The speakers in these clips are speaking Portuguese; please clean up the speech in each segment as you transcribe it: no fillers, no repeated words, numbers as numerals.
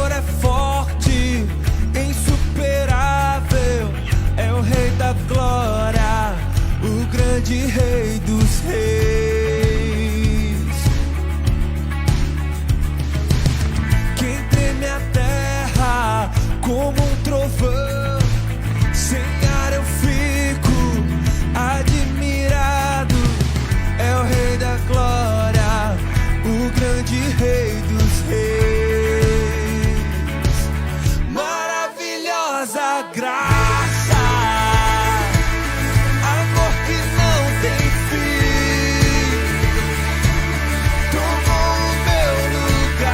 Senhor é forte, insuperável, é o Rei da glória, o grande Rei dos reis. Quem treme a terra como um trovão, sem ar eu fico admirado, é o Rei da glória, o grande Rei dos reis. Maravilhosa graça, amor que não tem fim, tomou o meu lugar,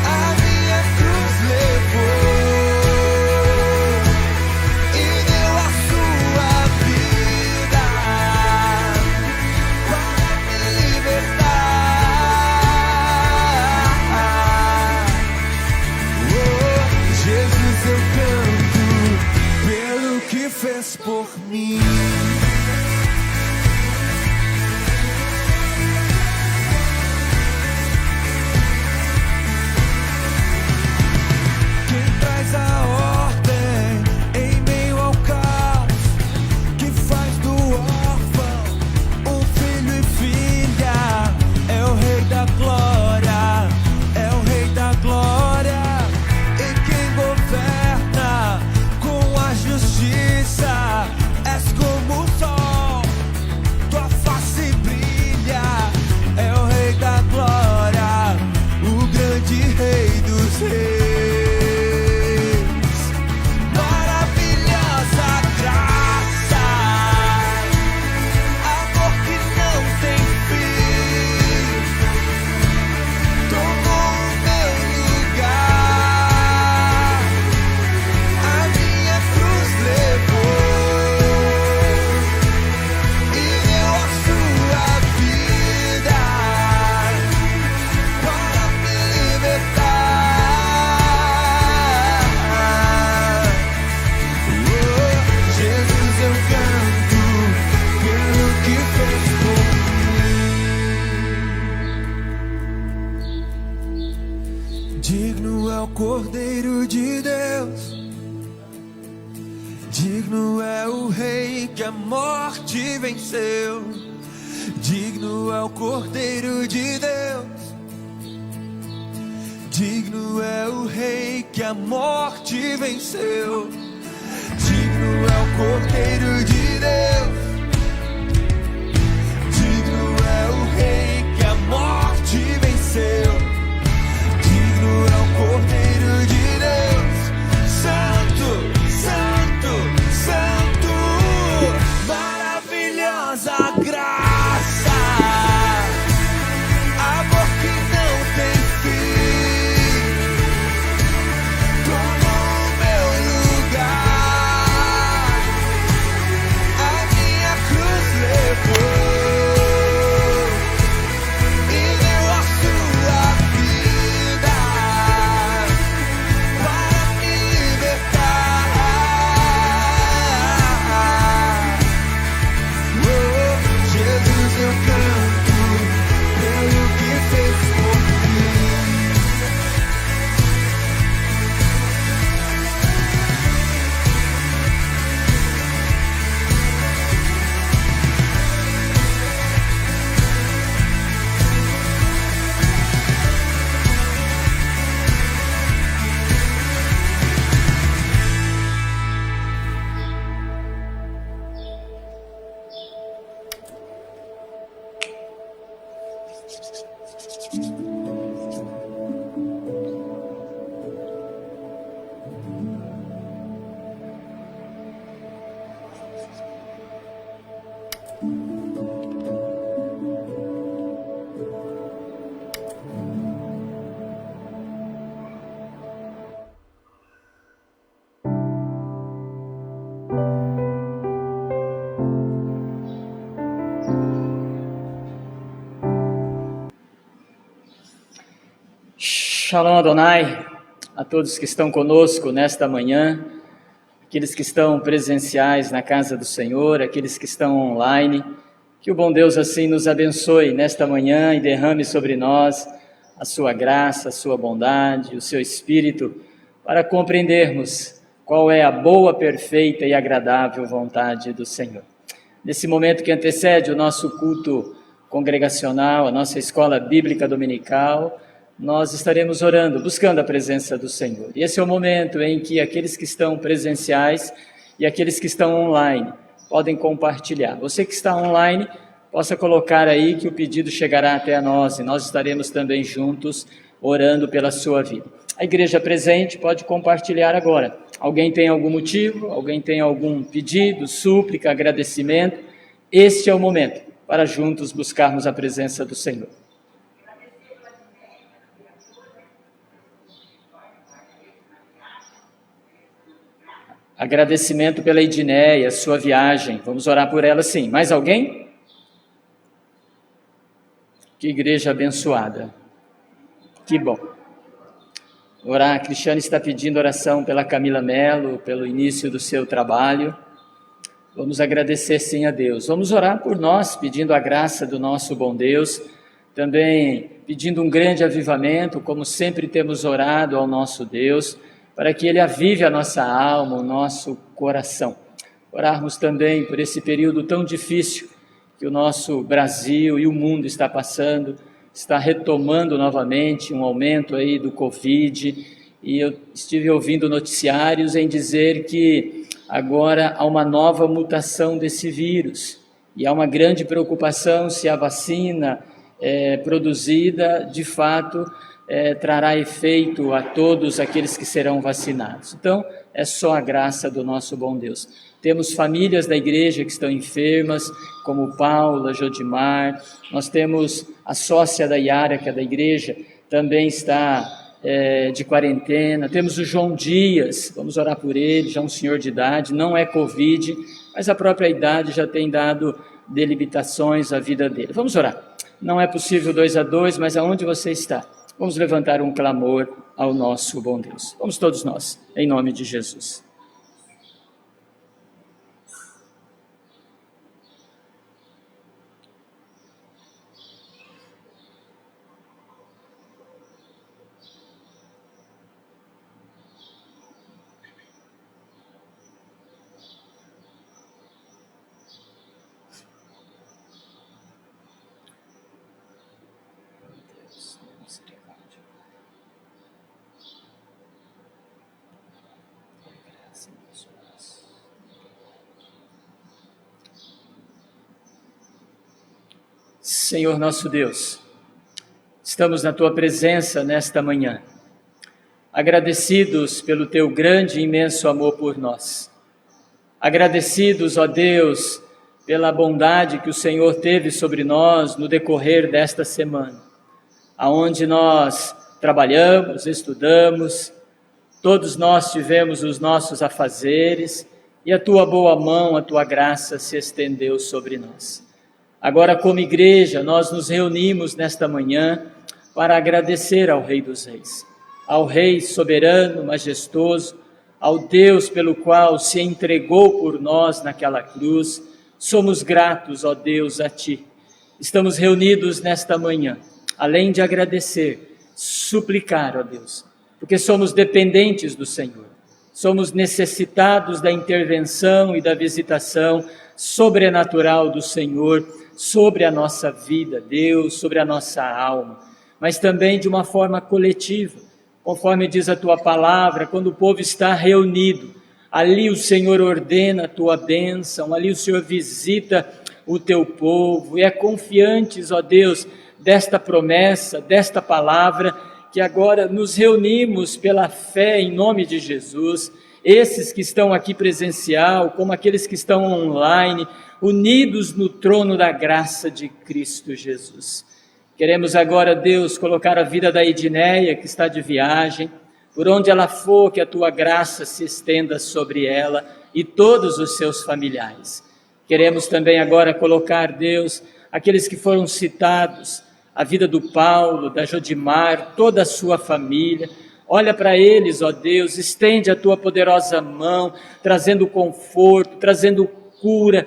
a minha cruz levou e deu a sua vida para me libertar. Oh, Jesus, eu canto pelo que fez por mim. Quem traz a ordem em meio ao caos, que faz do órfão um filho e filha, é o Rei da glória, é o Rei da glória. E quem governa com a justiça, és como o sol, tua face brilha, é o Rei da glória, o grande Rei dos reis. Maravilhosa graça, amor que não tem fim, tomou o meu lugar, a minha cruz levou e deu a sua vida para me libertar. Oh, Jesus, eu canto pelo que fez por mim. Digno é o Cordeiro de Deus, digno é o Rei que a morte venceu. Digno é o Cordeiro de Deus, digno é o Rei que a morte venceu. Digno é o Cordeiro de Deus, digno é o Rei que a morte venceu. Digno é o Cordeiro de Deus, Santo, Santo, Santo. Maravilhosa graça, amor que não tem fim, tomou o meu lugar, a minha cruz levou e deu a sua vida para me libertar. Oh, Jesus, eu canto pelo que fez por mim. Shalom Adonai, a todos que estão conosco nesta manhã, aqueles que estão presenciais na casa do Senhor, aqueles que estão online, que o bom Deus assim nos abençoe nesta manhã e derrame sobre nós a sua graça, a sua bondade, o seu Espírito, para compreendermos qual é a boa, perfeita e agradável vontade do Senhor. Nesse momento que antecede o nosso culto congregacional, a nossa escola bíblica dominical, nós estaremos orando, buscando a presença do Senhor. E esse é o momento em que aqueles que estão presenciais e aqueles que estão online podem compartilhar. Você que está online, possa colocar aí que o pedido chegará até a nós e nós estaremos também juntos orando pela sua vida. A igreja presente pode compartilhar agora. Alguém tem algum motivo? Alguém tem algum pedido, súplica, agradecimento? Este é o momento para juntos buscarmos a presença do Senhor. Agradecimento pela Edinéia, sua viagem. Vamos orar por ela sim. Mais alguém? Que igreja abençoada. Que bom. Orar, a Cristiane está pedindo oração pela Camila Melo, pelo início do seu trabalho. Vamos agradecer sim a Deus. Vamos orar por nós, pedindo a graça do nosso bom Deus. Também pedindo um grande avivamento, como sempre temos orado ao nosso Deus, para que Ele avive a nossa alma, o nosso coração. Orarmos também por esse período tão difícil que o nosso Brasil e o mundo está passando, está retomando novamente um aumento aí do Covid, e eu estive ouvindo noticiários em dizer que agora há uma nova mutação desse vírus, e há uma grande preocupação se a vacina produzida, de fato, trará efeito a todos aqueles que serão vacinados. Então, é só a graça do nosso bom Deus. Temos famílias da igreja que estão enfermas, como Paula, Jodimar. Nós temos a sócia da Yara, que é da igreja, também está de quarentena. Temos o João Dias, vamos orar por ele, já um senhor de idade, não é Covid, mas a própria idade já tem dado delimitações à vida dele. Vamos orar. Não é possível 2 a 2, mas aonde você está? Vamos levantar um clamor ao nosso bom Deus. Vamos todos nós, em nome de Jesus. Senhor nosso Deus, estamos na Tua presença nesta manhã, agradecidos pelo Teu grande e imenso amor por nós, agradecidos, ó Deus, pela bondade que o Senhor teve sobre nós no decorrer desta semana, aonde nós trabalhamos, estudamos, todos nós tivemos os nossos afazeres e a Tua boa mão, a Tua graça se estendeu sobre nós. Agora, como igreja, nós nos reunimos nesta manhã para agradecer ao Rei dos Reis, ao Rei soberano, majestoso, ao Deus pelo qual se entregou por nós naquela cruz. Somos gratos, ó Deus, a Ti. Estamos reunidos nesta manhã, além de agradecer, suplicar, ó Deus, porque somos dependentes do Senhor, somos necessitados da intervenção e da visitação sobrenatural do Senhor sobre a nossa vida, Deus, sobre a nossa alma, mas também de uma forma coletiva, conforme diz a Tua palavra, quando o povo está reunido, ali o Senhor ordena a Tua bênção, ali o Senhor visita o Teu povo, e é confiantes, ó Deus, desta promessa, desta palavra, que agora nos reunimos pela fé em nome de Jesus, esses que estão aqui presencial, como aqueles que estão online, unidos no trono da graça de Cristo Jesus. Queremos agora, Deus, colocar a vida da Edinéia, que está de viagem, por onde ela for, que a Tua graça se estenda sobre ela e todos os seus familiares. Queremos também agora colocar, Deus, aqueles que foram citados, a vida do Paulo, da Jodimar, toda a sua família. Olha para eles, ó Deus, estende a Tua poderosa mão, trazendo conforto, trazendo cura,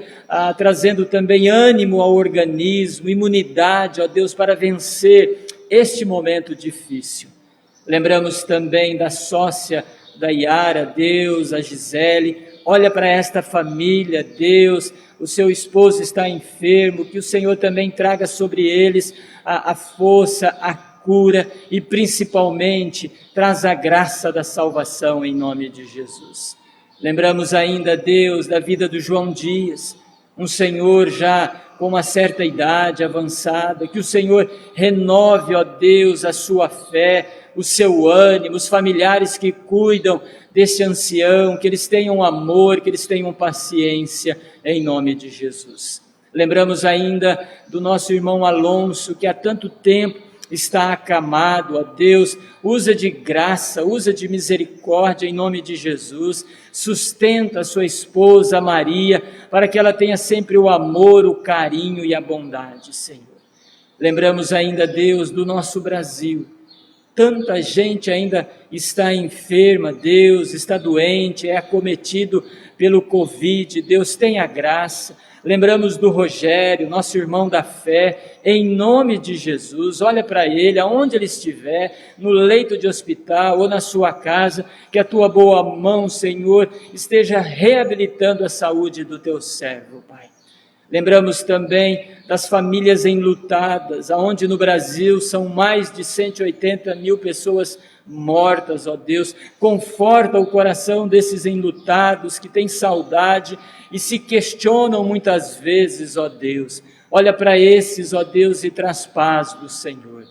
trazendo também ânimo ao organismo, imunidade, ó Deus, para vencer este momento difícil. Lembramos também da sócia da Yara, Deus, a Gisele. Olha para esta família, Deus, o seu esposo está enfermo, que o Senhor também traga sobre eles a força, a cura e principalmente traz a graça da salvação em nome de Jesus. Lembramos ainda, Deus, da vida do João Dias, um senhor já com uma certa idade avançada, que o Senhor renove, ó Deus, a sua fé, o seu ânimo, os familiares que cuidam desse ancião, que eles tenham amor, que eles tenham paciência, em nome de Jesus. Lembramos ainda do nosso irmão Alonso, que há tanto tempo está acamado, ó Deus, usa de graça, usa de misericórdia em nome de Jesus, sustenta a sua esposa Maria, para que ela tenha sempre o amor, o carinho e a bondade, Senhor. Lembramos ainda, Deus, do nosso Brasil, tanta gente ainda está enferma, Deus, está doente, é acometido pelo Covid, Deus tenha graça. Lembramos do Rogério, nosso irmão da fé, em nome de Jesus, olha para ele, aonde ele estiver, no leito de hospital ou na sua casa, que a tua boa mão, Senhor, esteja reabilitando a saúde do teu servo, Pai. Lembramos também das famílias enlutadas, aonde no Brasil são mais de 180 mil pessoas mortas, ó Deus. Conforta o coração desses enlutados que têm saudade e se questionam muitas vezes, ó Deus. Olha para esses, ó Deus, e traz paz do Senhor.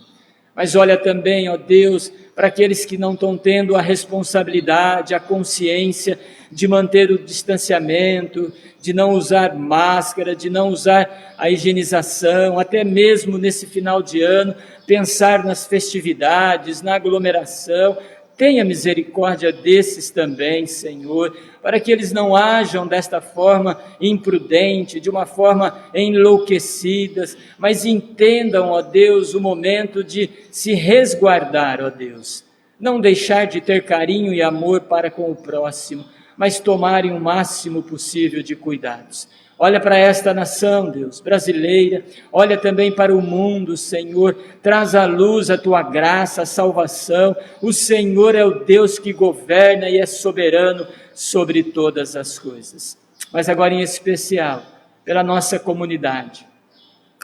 Mas olha também, ó Deus, para aqueles que não estão tendo a responsabilidade, a consciência de manter o distanciamento, de não usar máscara, de não usar a higienização, até mesmo nesse final de ano, pensar nas festividades, na aglomeração. Tenha misericórdia desses também, Senhor, para que eles não ajam desta forma imprudente, de uma forma enlouquecidas, mas entendam, ó Deus, o momento de se resguardar, ó Deus. Não deixar de ter carinho e amor para com o próximo, mas tomarem o máximo possível de cuidados. Olha para esta nação, Deus, brasileira, olha também para o mundo, Senhor, traz à luz a tua graça, a salvação. O Senhor é o Deus que governa e é soberano sobre todas as coisas. Mas agora em especial, pela nossa comunidade,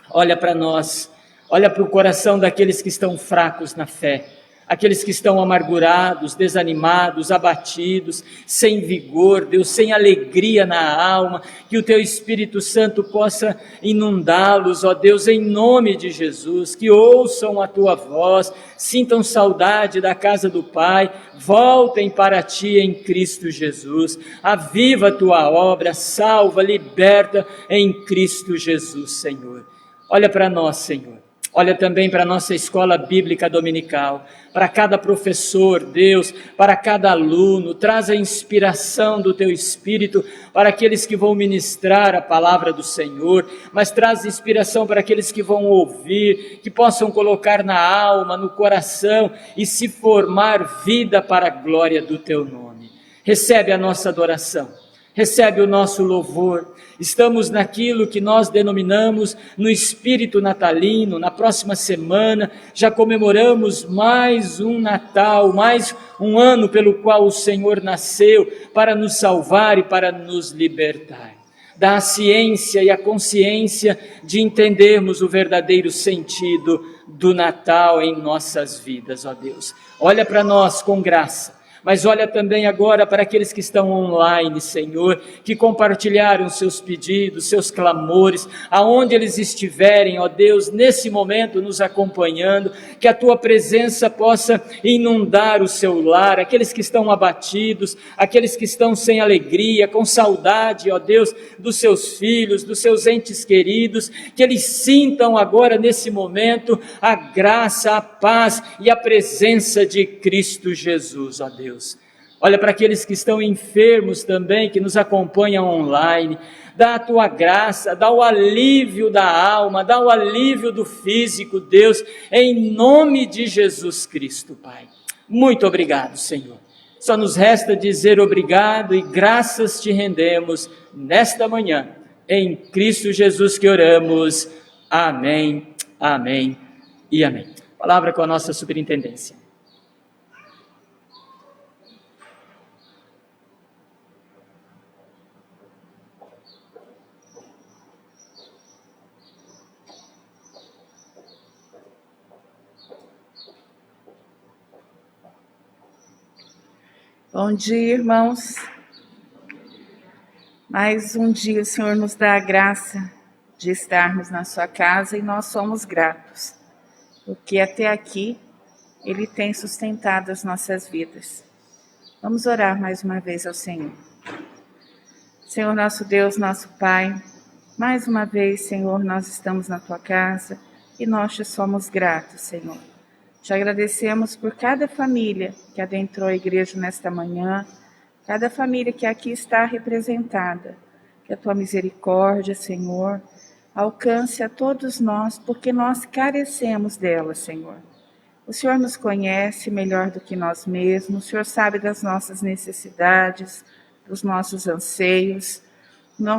olha para nós, olha para o coração daqueles que estão fracos na fé, aqueles que estão amargurados, desanimados, abatidos, sem vigor, Deus, sem alegria na alma, que o teu Espírito Santo possa inundá-los, ó Deus, em nome de Jesus, que ouçam a tua voz, sintam saudade da casa do Pai, voltem para ti em Cristo Jesus, aviva a tua obra, salva, liberta em Cristo Jesus, Senhor. Olha para nós, Senhor. Olha também para a nossa escola bíblica dominical, para cada professor, Deus, para cada aluno, traz a inspiração do teu Espírito para aqueles que vão ministrar a palavra do Senhor, mas traz inspiração para aqueles que vão ouvir, que possam colocar na alma, no coração e se formar vida para a glória do teu nome. Recebe a nossa adoração, recebe o nosso louvor. Estamos naquilo que nós denominamos no espírito natalino. Na próxima semana já comemoramos mais um Natal, mais um ano pelo qual o Senhor nasceu para nos salvar e para nos libertar. Dá a ciência e a consciência de entendermos o verdadeiro sentido do Natal em nossas vidas, ó Deus. Olha para nós com graça. Mas olha também agora para aqueles que estão online, Senhor, que compartilharam seus pedidos, seus clamores, aonde eles estiverem, ó Deus, nesse momento nos acompanhando, que a tua presença possa inundar o seu lar, aqueles que estão abatidos, aqueles que estão sem alegria, com saudade, ó Deus, dos seus filhos, dos seus entes queridos, que eles sintam agora nesse momento a graça, a paz e a presença de Cristo Jesus, ó Deus. Olha para aqueles que estão enfermos também, que nos acompanham online, dá a tua graça, dá o alívio da alma, dá o alívio do físico, Deus, em nome de Jesus Cristo, Pai. Muito obrigado, Senhor. Só nos resta dizer obrigado e graças te rendemos nesta manhã, em Cristo Jesus que oramos. Amém, amém e amém. Palavra com a nossa superintendência. Bom dia, irmãos. Mais um dia o Senhor nos dá a graça de estarmos na sua casa e nós somos gratos, porque até aqui Ele tem sustentado as nossas vidas. Vamos orar mais uma vez ao Senhor. Senhor, nosso Deus, nosso Pai, mais uma vez, Senhor, nós estamos na tua casa e nós te somos gratos, Senhor. Te agradecemos por cada família que adentrou a igreja nesta manhã, cada família que aqui está representada. Que a tua misericórdia, Senhor, alcance a todos nós, porque nós carecemos dela, Senhor. O Senhor nos conhece melhor do que nós mesmos, o Senhor sabe das nossas necessidades, dos nossos anseios.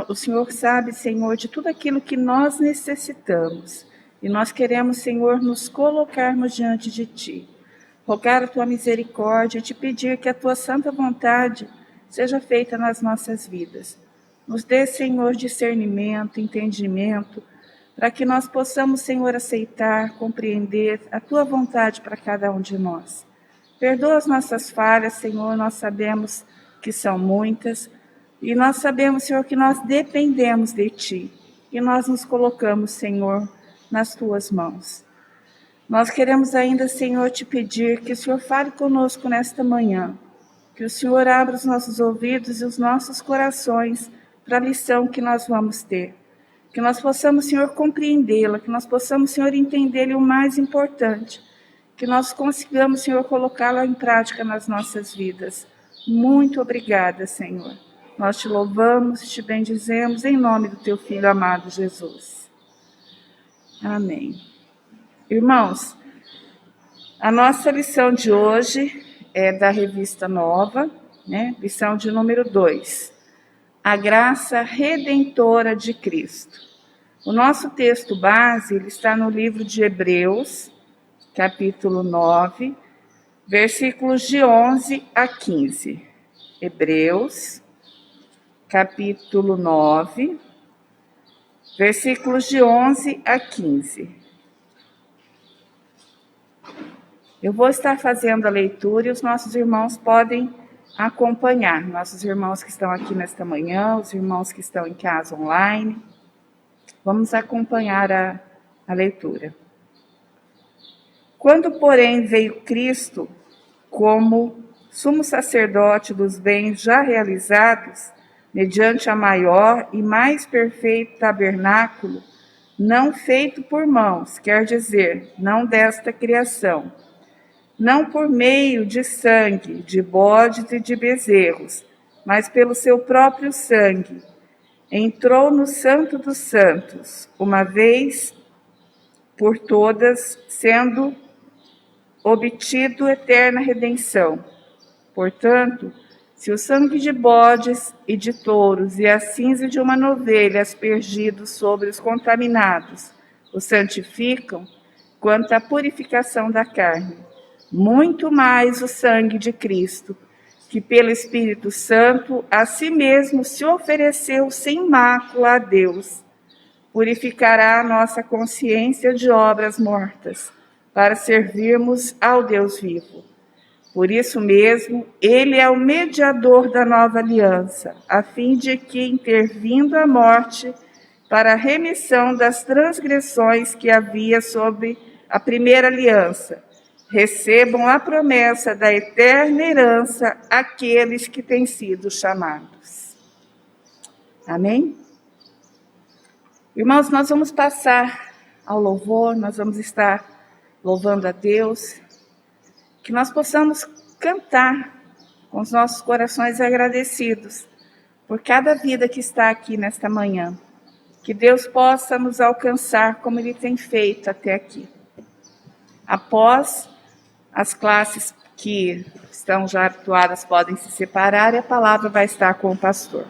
O Senhor sabe, Senhor, de tudo aquilo que nós necessitamos. E nós queremos, Senhor, nos colocarmos diante de Ti, rogar a Tua misericórdia e Te pedir que a Tua santa vontade seja feita nas nossas vidas. Nos dê, Senhor, discernimento, entendimento, para que nós possamos, Senhor, aceitar, compreender a Tua vontade para cada um de nós. Perdoa as nossas falhas, Senhor, nós sabemos que são muitas, e nós sabemos, Senhor, que nós dependemos de Ti, e nós nos colocamos, Senhor, nas Tuas mãos. Nós queremos ainda, Senhor, Te pedir que o Senhor fale conosco nesta manhã, que o Senhor abra os nossos ouvidos e os nossos corações para a lição que nós vamos ter, que nós possamos, Senhor, compreendê-la, que nós possamos, Senhor, entender-lhe o mais importante, que nós consigamos, Senhor, colocá-la em prática nas nossas vidas. Muito obrigada, Senhor. Nós Te louvamos, Te bendizemos em nome do Teu Filho amado Jesus. Amém. Irmãos, a nossa lição de hoje é da Revista Nova, lição de número 2. A graça redentora de Cristo. O nosso texto base ele está no livro de Hebreus, capítulo 9, versículos de 11 a 15. Hebreus, capítulo 9, versículos de 11 a 15. Eu vou estar fazendo a leitura e os nossos irmãos podem acompanhar. Nossos irmãos que estão aqui nesta manhã, os irmãos que estão em casa online. Vamos acompanhar a leitura. Quando, porém, veio Cristo como sumo sacerdote dos bens já realizados, mediante a maior e mais perfeito tabernáculo, não feito por mãos, quer dizer, não desta criação, não por meio de sangue, de bodes e de bezerros, mas pelo seu próprio sangue, entrou no Santo dos Santos, uma vez por todas, sendo obtido eterna redenção. Portanto, se o sangue de bodes e de touros e a cinza de uma novelha aspergidos sobre os contaminados os santificam, quanto à purificação da carne, muito mais o sangue de Cristo, que pelo Espírito Santo a si mesmo se ofereceu sem mácula a Deus, purificará a nossa consciência de obras mortas, para servirmos ao Deus vivo. Por isso mesmo, ele é o mediador da nova aliança, a fim de que, intervindo a morte, para a remissão das transgressões que havia sobre a primeira aliança, recebam a promessa da eterna herança aqueles que têm sido chamados. Amém? Irmãos, nós vamos passar ao louvor, nós vamos estar louvando a Deus, que nós possamos cantar com os nossos corações agradecidos por cada vida que está aqui nesta manhã. Que Deus possa nos alcançar como Ele tem feito até aqui. Após as classes que estão já habituadas podem se separar e a palavra vai estar com o pastor.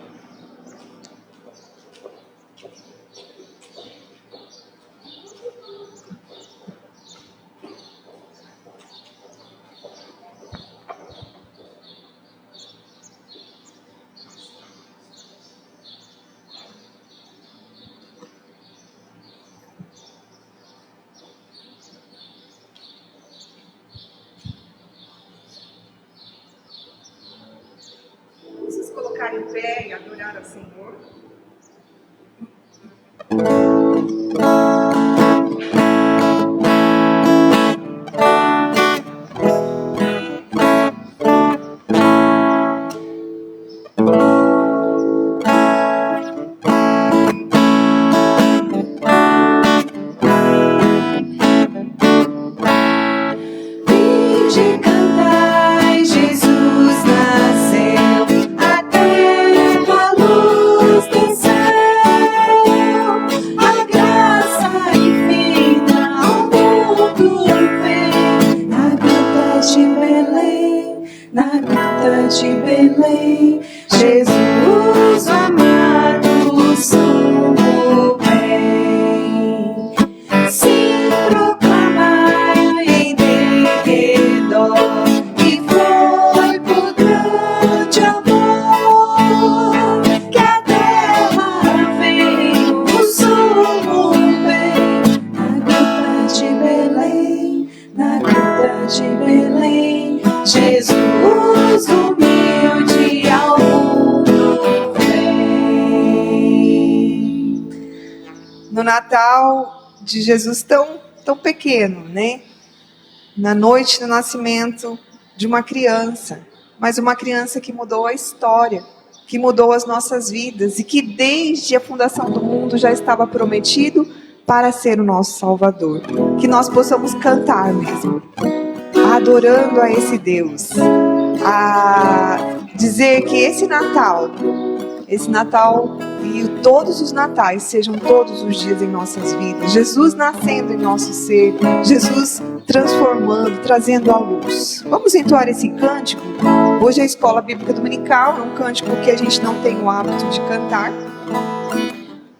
ficar em pé e adorar ao Senhor? Vinde cantai, Jesus nasceu, a terra a luz desceu, a graça infinita ao mundo vem. Na gruta de Belém, na gruta de Belém, Jesus o amado sumo vem. Sim, proclamai em derredor que foi por grande amor que a terra veio, o sumo vem. Na gruta de Belém, na gruta de Belém, Jesus humilde ao mundo vem. No Natal de Jesus tão pequeno, né? Na noite do nascimento de uma criança, mas uma criança que mudou a história, que mudou as nossas vidas e que desde a fundação do mundo já estava prometido para ser o nosso Salvador. Que nós possamos cantar mesmo, adorando a esse Deus, a dizer que esse Natal e todos os natais sejam todos os dias em nossas vidas. Jesus nascendo em nosso ser, Jesus transformando, trazendo a luz. Vamos entoar esse cântico? Hoje é a Escola Bíblica Dominical, é um cântico que a gente não tem o hábito de cantar.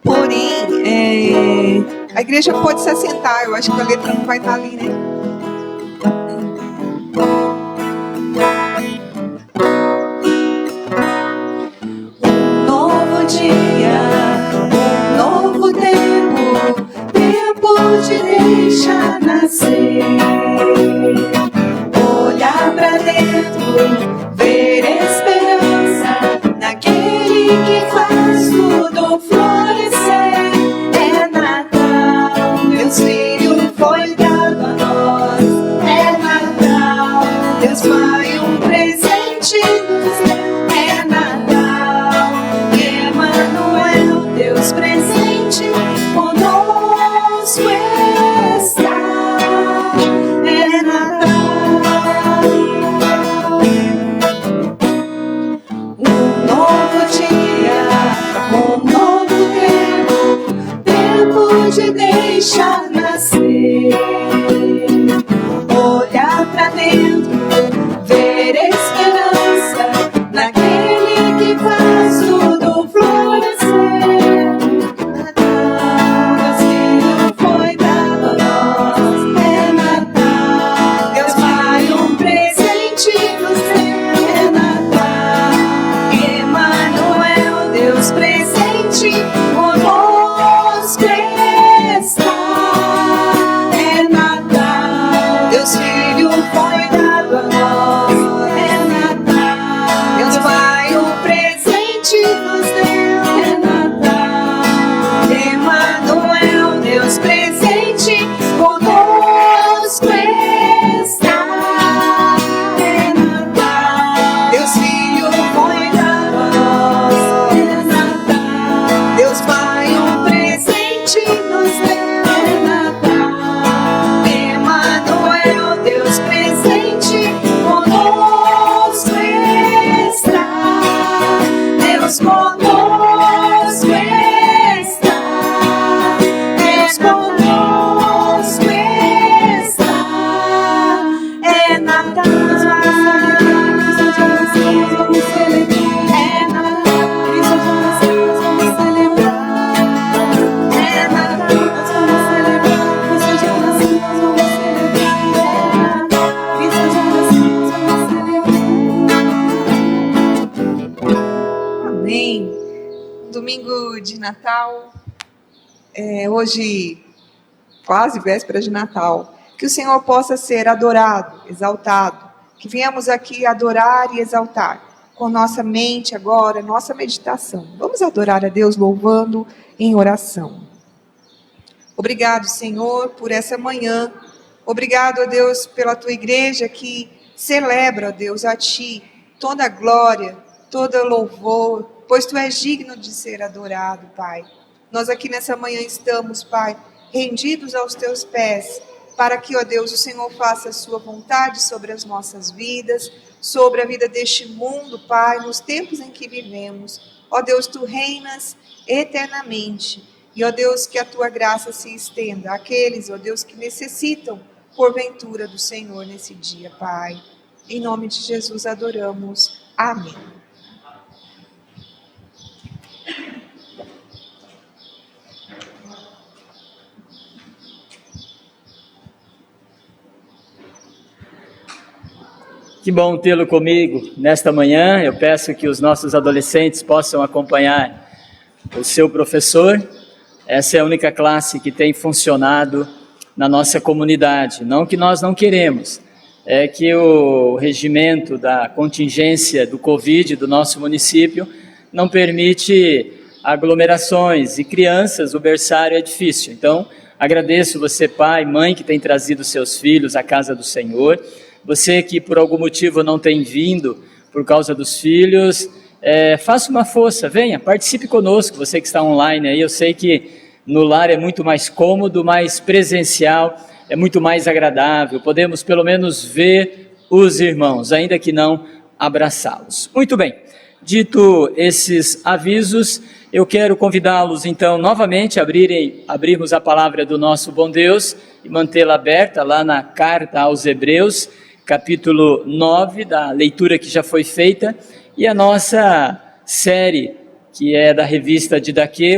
Porém, a igreja pode se assentar, eu acho que a letra não vai estar ali, né? Novo tempo, tempo de deixar nascer, olhar pra dentro, ver esperança naquele que faz tudo florescer. É Natal, Deus Filho foi dado a nós. É Natal, Deus Pai um presente nos deu. É Natal, Emmanuel, Deus presente conosco está. É Natal, um novo dia, um novo tempo, tempo de deixar nascer, olhar pra dentro, ver esperança naquele que faz tudo florescer. Natal, Deus Filho foi dado a nós. É Natal, Deus Pai um presente nos deu. É Natal, Emmanuel, Deus presente conosco está. É Natal, Deus Filho foi dado a nós. É Natal, Deus Pai um presente nos deu. É Natal, Emmanuel, Deus presente conosco está. É Natal, Deus Filho foi dado a nós. É Natal, Deus Pai um presente nos deu. É Natal, Emmanuel, Deus presente conosco está. Deus conosco está. Deus conosco está. É Natal, vamos celebrar. É Natal, vamos celebrar. É Natal, nós vamos celebrar. Isso já nasceu, nós vamos celebrar. É Natal, isso já nasceu, nós vamos celebrar. Amém. Domingo de Natal, hoje quase véspera de Natal. Que o Senhor possa ser adorado, exaltado. Que venhamos aqui adorar e exaltar com nossa mente agora, nossa meditação. Vamos adorar a Deus louvando em oração. Obrigado, Senhor, por essa manhã. Obrigado, ó Deus, pela tua igreja que celebra, ó Deus, a ti toda a glória, todo louvor, pois tu és digno de ser adorado, Pai. Nós aqui nessa manhã estamos, Pai, rendidos aos teus pés, para que, ó Deus, o Senhor faça a sua vontade sobre as nossas vidas, sobre a vida deste mundo, Pai, nos tempos em que vivemos. Ó Deus, tu reinas eternamente. E, ó Deus, que a tua graça se estenda àqueles, ó Deus, que necessitam, porventura, do Senhor nesse dia, Pai. Em nome de Jesus adoramos. Amém. Que bom tê-lo comigo nesta manhã. Eu peço que os nossos adolescentes possam acompanhar o seu professor. Essa é a única classe que tem funcionado na nossa comunidade. Não que nós não queremos, é que o regimento da contingência do Covid do nosso município não permite aglomerações e crianças, o berçário é difícil. Então, agradeço você, pai, mãe, que tem trazido seus filhos à casa do Senhor. Você que por algum motivo não tem vindo por causa dos filhos, faça uma força, venha, participe conosco, você que está online aí. Eu sei que no lar é muito mais cômodo, mais presencial, é muito mais agradável, podemos pelo menos ver os irmãos, ainda que não abraçá-los. Muito bem, dito esses avisos, eu quero convidá-los então novamente a abrirmos a palavra do nosso bom Deus e mantê-la aberta lá na carta aos Hebreus, capítulo 9, da leitura que já foi feita, e a nossa série, que é da revista Didaquê,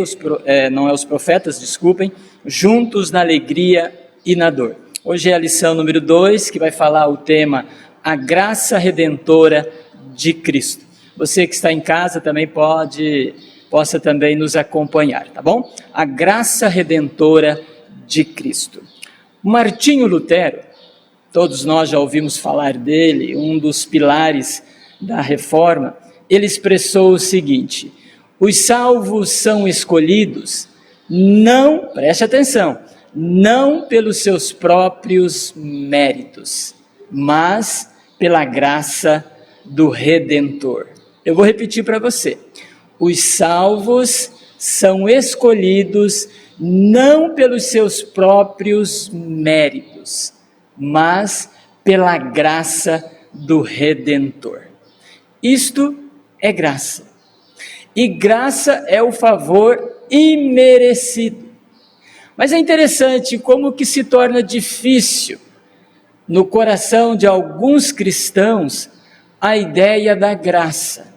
não é os profetas, desculpem, Juntos na Alegria e na Dor. Hoje é a lição número 2, que vai falar o tema A Graça Redentora de Cristo. Você que está em casa também possa também nos acompanhar, tá bom? A Graça Redentora de Cristo. Martinho Lutero, todos nós já ouvimos falar dele, um dos pilares da Reforma, ele expressou o seguinte: os salvos são escolhidos, não, preste atenção, não pelos seus próprios méritos, mas pela graça do Redentor. Eu vou repetir para você. Os salvos são escolhidos não pelos seus próprios méritos, mas pela graça do Redentor. Isto é graça. E graça é o favor imerecido. Mas é interessante como que se torna difícil no coração de alguns cristãos a ideia da graça.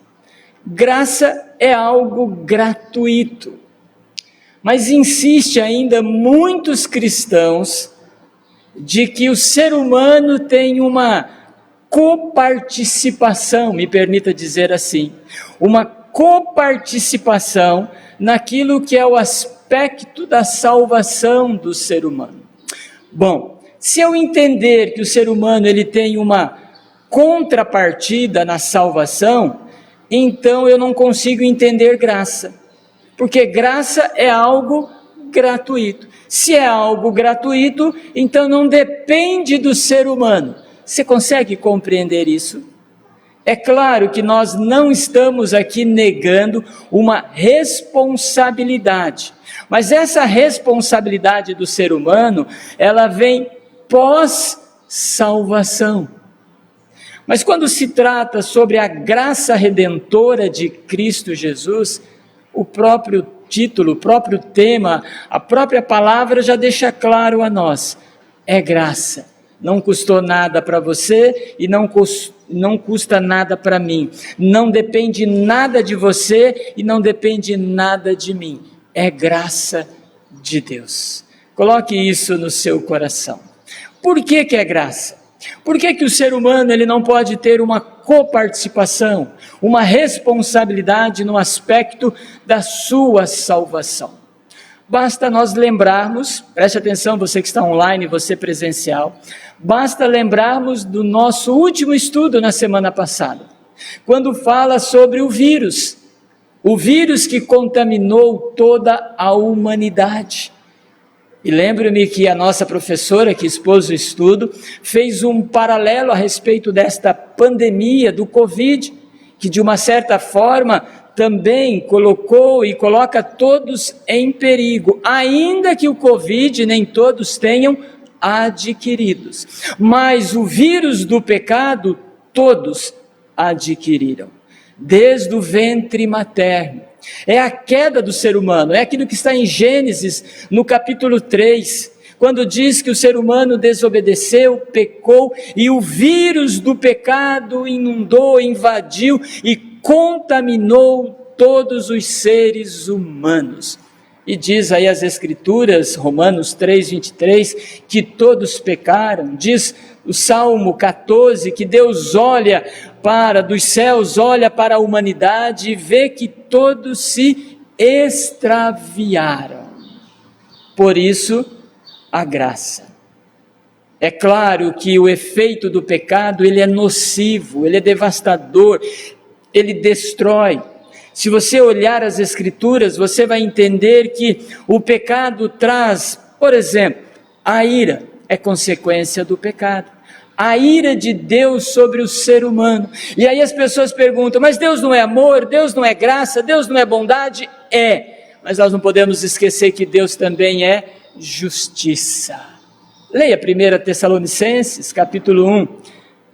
Graça é algo gratuito. Mas insiste ainda muitos cristãos de que o ser humano tem uma coparticipação, me permita dizer assim, uma coparticipação naquilo que é o aspecto da salvação do ser humano. Bom, se eu entender que o ser humano ele tem uma contrapartida na salvação, então eu não consigo entender graça, porque graça é algo gratuito. Se é algo gratuito, então não depende do ser humano. Você consegue compreender isso? É claro que nós não estamos aqui negando uma responsabilidade, mas essa responsabilidade do ser humano, ela vem pós-salvação. Mas quando se trata sobre a graça redentora de Cristo Jesus, o próprio título, o próprio tema, a própria palavra já deixa claro a nós: é graça. Não custou nada para você e não custa nada para mim. Não depende nada de você e não depende nada de mim. É graça de Deus. Coloque isso no seu coração. Por que é graça? Por que o ser humano ele não pode ter uma coparticipação, uma responsabilidade no aspecto da sua salvação? Basta nós lembrarmos, preste atenção você que está online, você presencial, basta lembrarmos do nosso último estudo na semana passada. quando fala sobre o vírus que contaminou toda a humanidade. E lembro-me que a nossa professora, que expôs o estudo, fez um paralelo a respeito desta pandemia do Covid, que de uma certa forma também colocou e coloca todos em perigo, ainda que o Covid nem todos tenham adquiridos. Mas o vírus do pecado, todos adquiriram, desde o ventre materno. É a queda do ser humano, é aquilo que está em Gênesis, no capítulo 3, quando diz que o ser humano desobedeceu, pecou, e o vírus do pecado inundou, invadiu e contaminou todos os seres humanos. E diz aí as Escrituras, Romanos 3:23, que todos pecaram. Diz o Salmo 14, que Deus olha dos céus, olha para a humanidade e vê que todos se extraviaram. Por isso, a graça. É claro que o efeito do pecado, ele é nocivo, ele é devastador, ele destrói. Se você olhar as Escrituras, você vai entender que o pecado traz, por exemplo, a ira é consequência do pecado. A ira de Deus sobre o ser humano. E aí as pessoas perguntam, mas Deus não é amor, Deus não é graça, Deus não é bondade? É, mas nós não podemos esquecer que Deus também é justiça. Leia 1 Tessalonicenses, capítulo 1,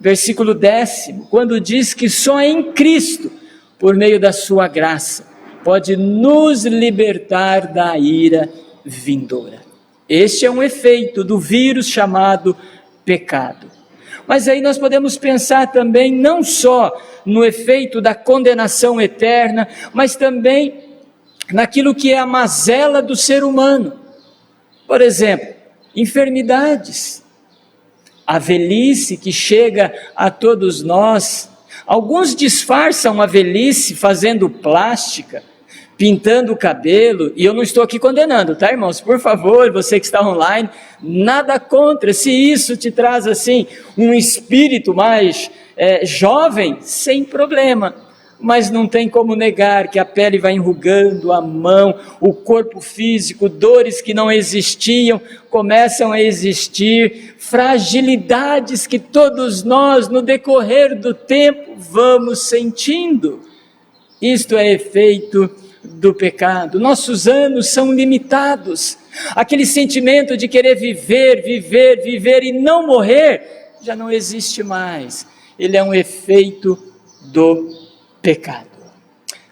versículo 10, quando diz que só em Cristo, por meio da sua graça, pode nos libertar da ira vindoura. Este é um efeito do vírus chamado pecado. Mas aí nós podemos pensar também não só no efeito da condenação eterna, mas também naquilo que é a mazela do ser humano. Por exemplo, enfermidades, a velhice que chega a todos nós. Alguns disfarçam a velhice fazendo plástica, pintando o cabelo, e eu não estou aqui condenando, tá, irmãos? Por favor, você que está online, nada contra, se isso te traz assim, um espírito mais jovem, sem problema, mas não tem como negar que a pele vai enrugando, a mão, o corpo físico, dores que não existiam, começam a existir, fragilidades que todos nós, no decorrer do tempo, vamos sentindo. Isto é efeito do pecado. Nossos anos são limitados. Aquele sentimento de querer viver e não morrer, já não existe mais. Ele é um efeito do pecado.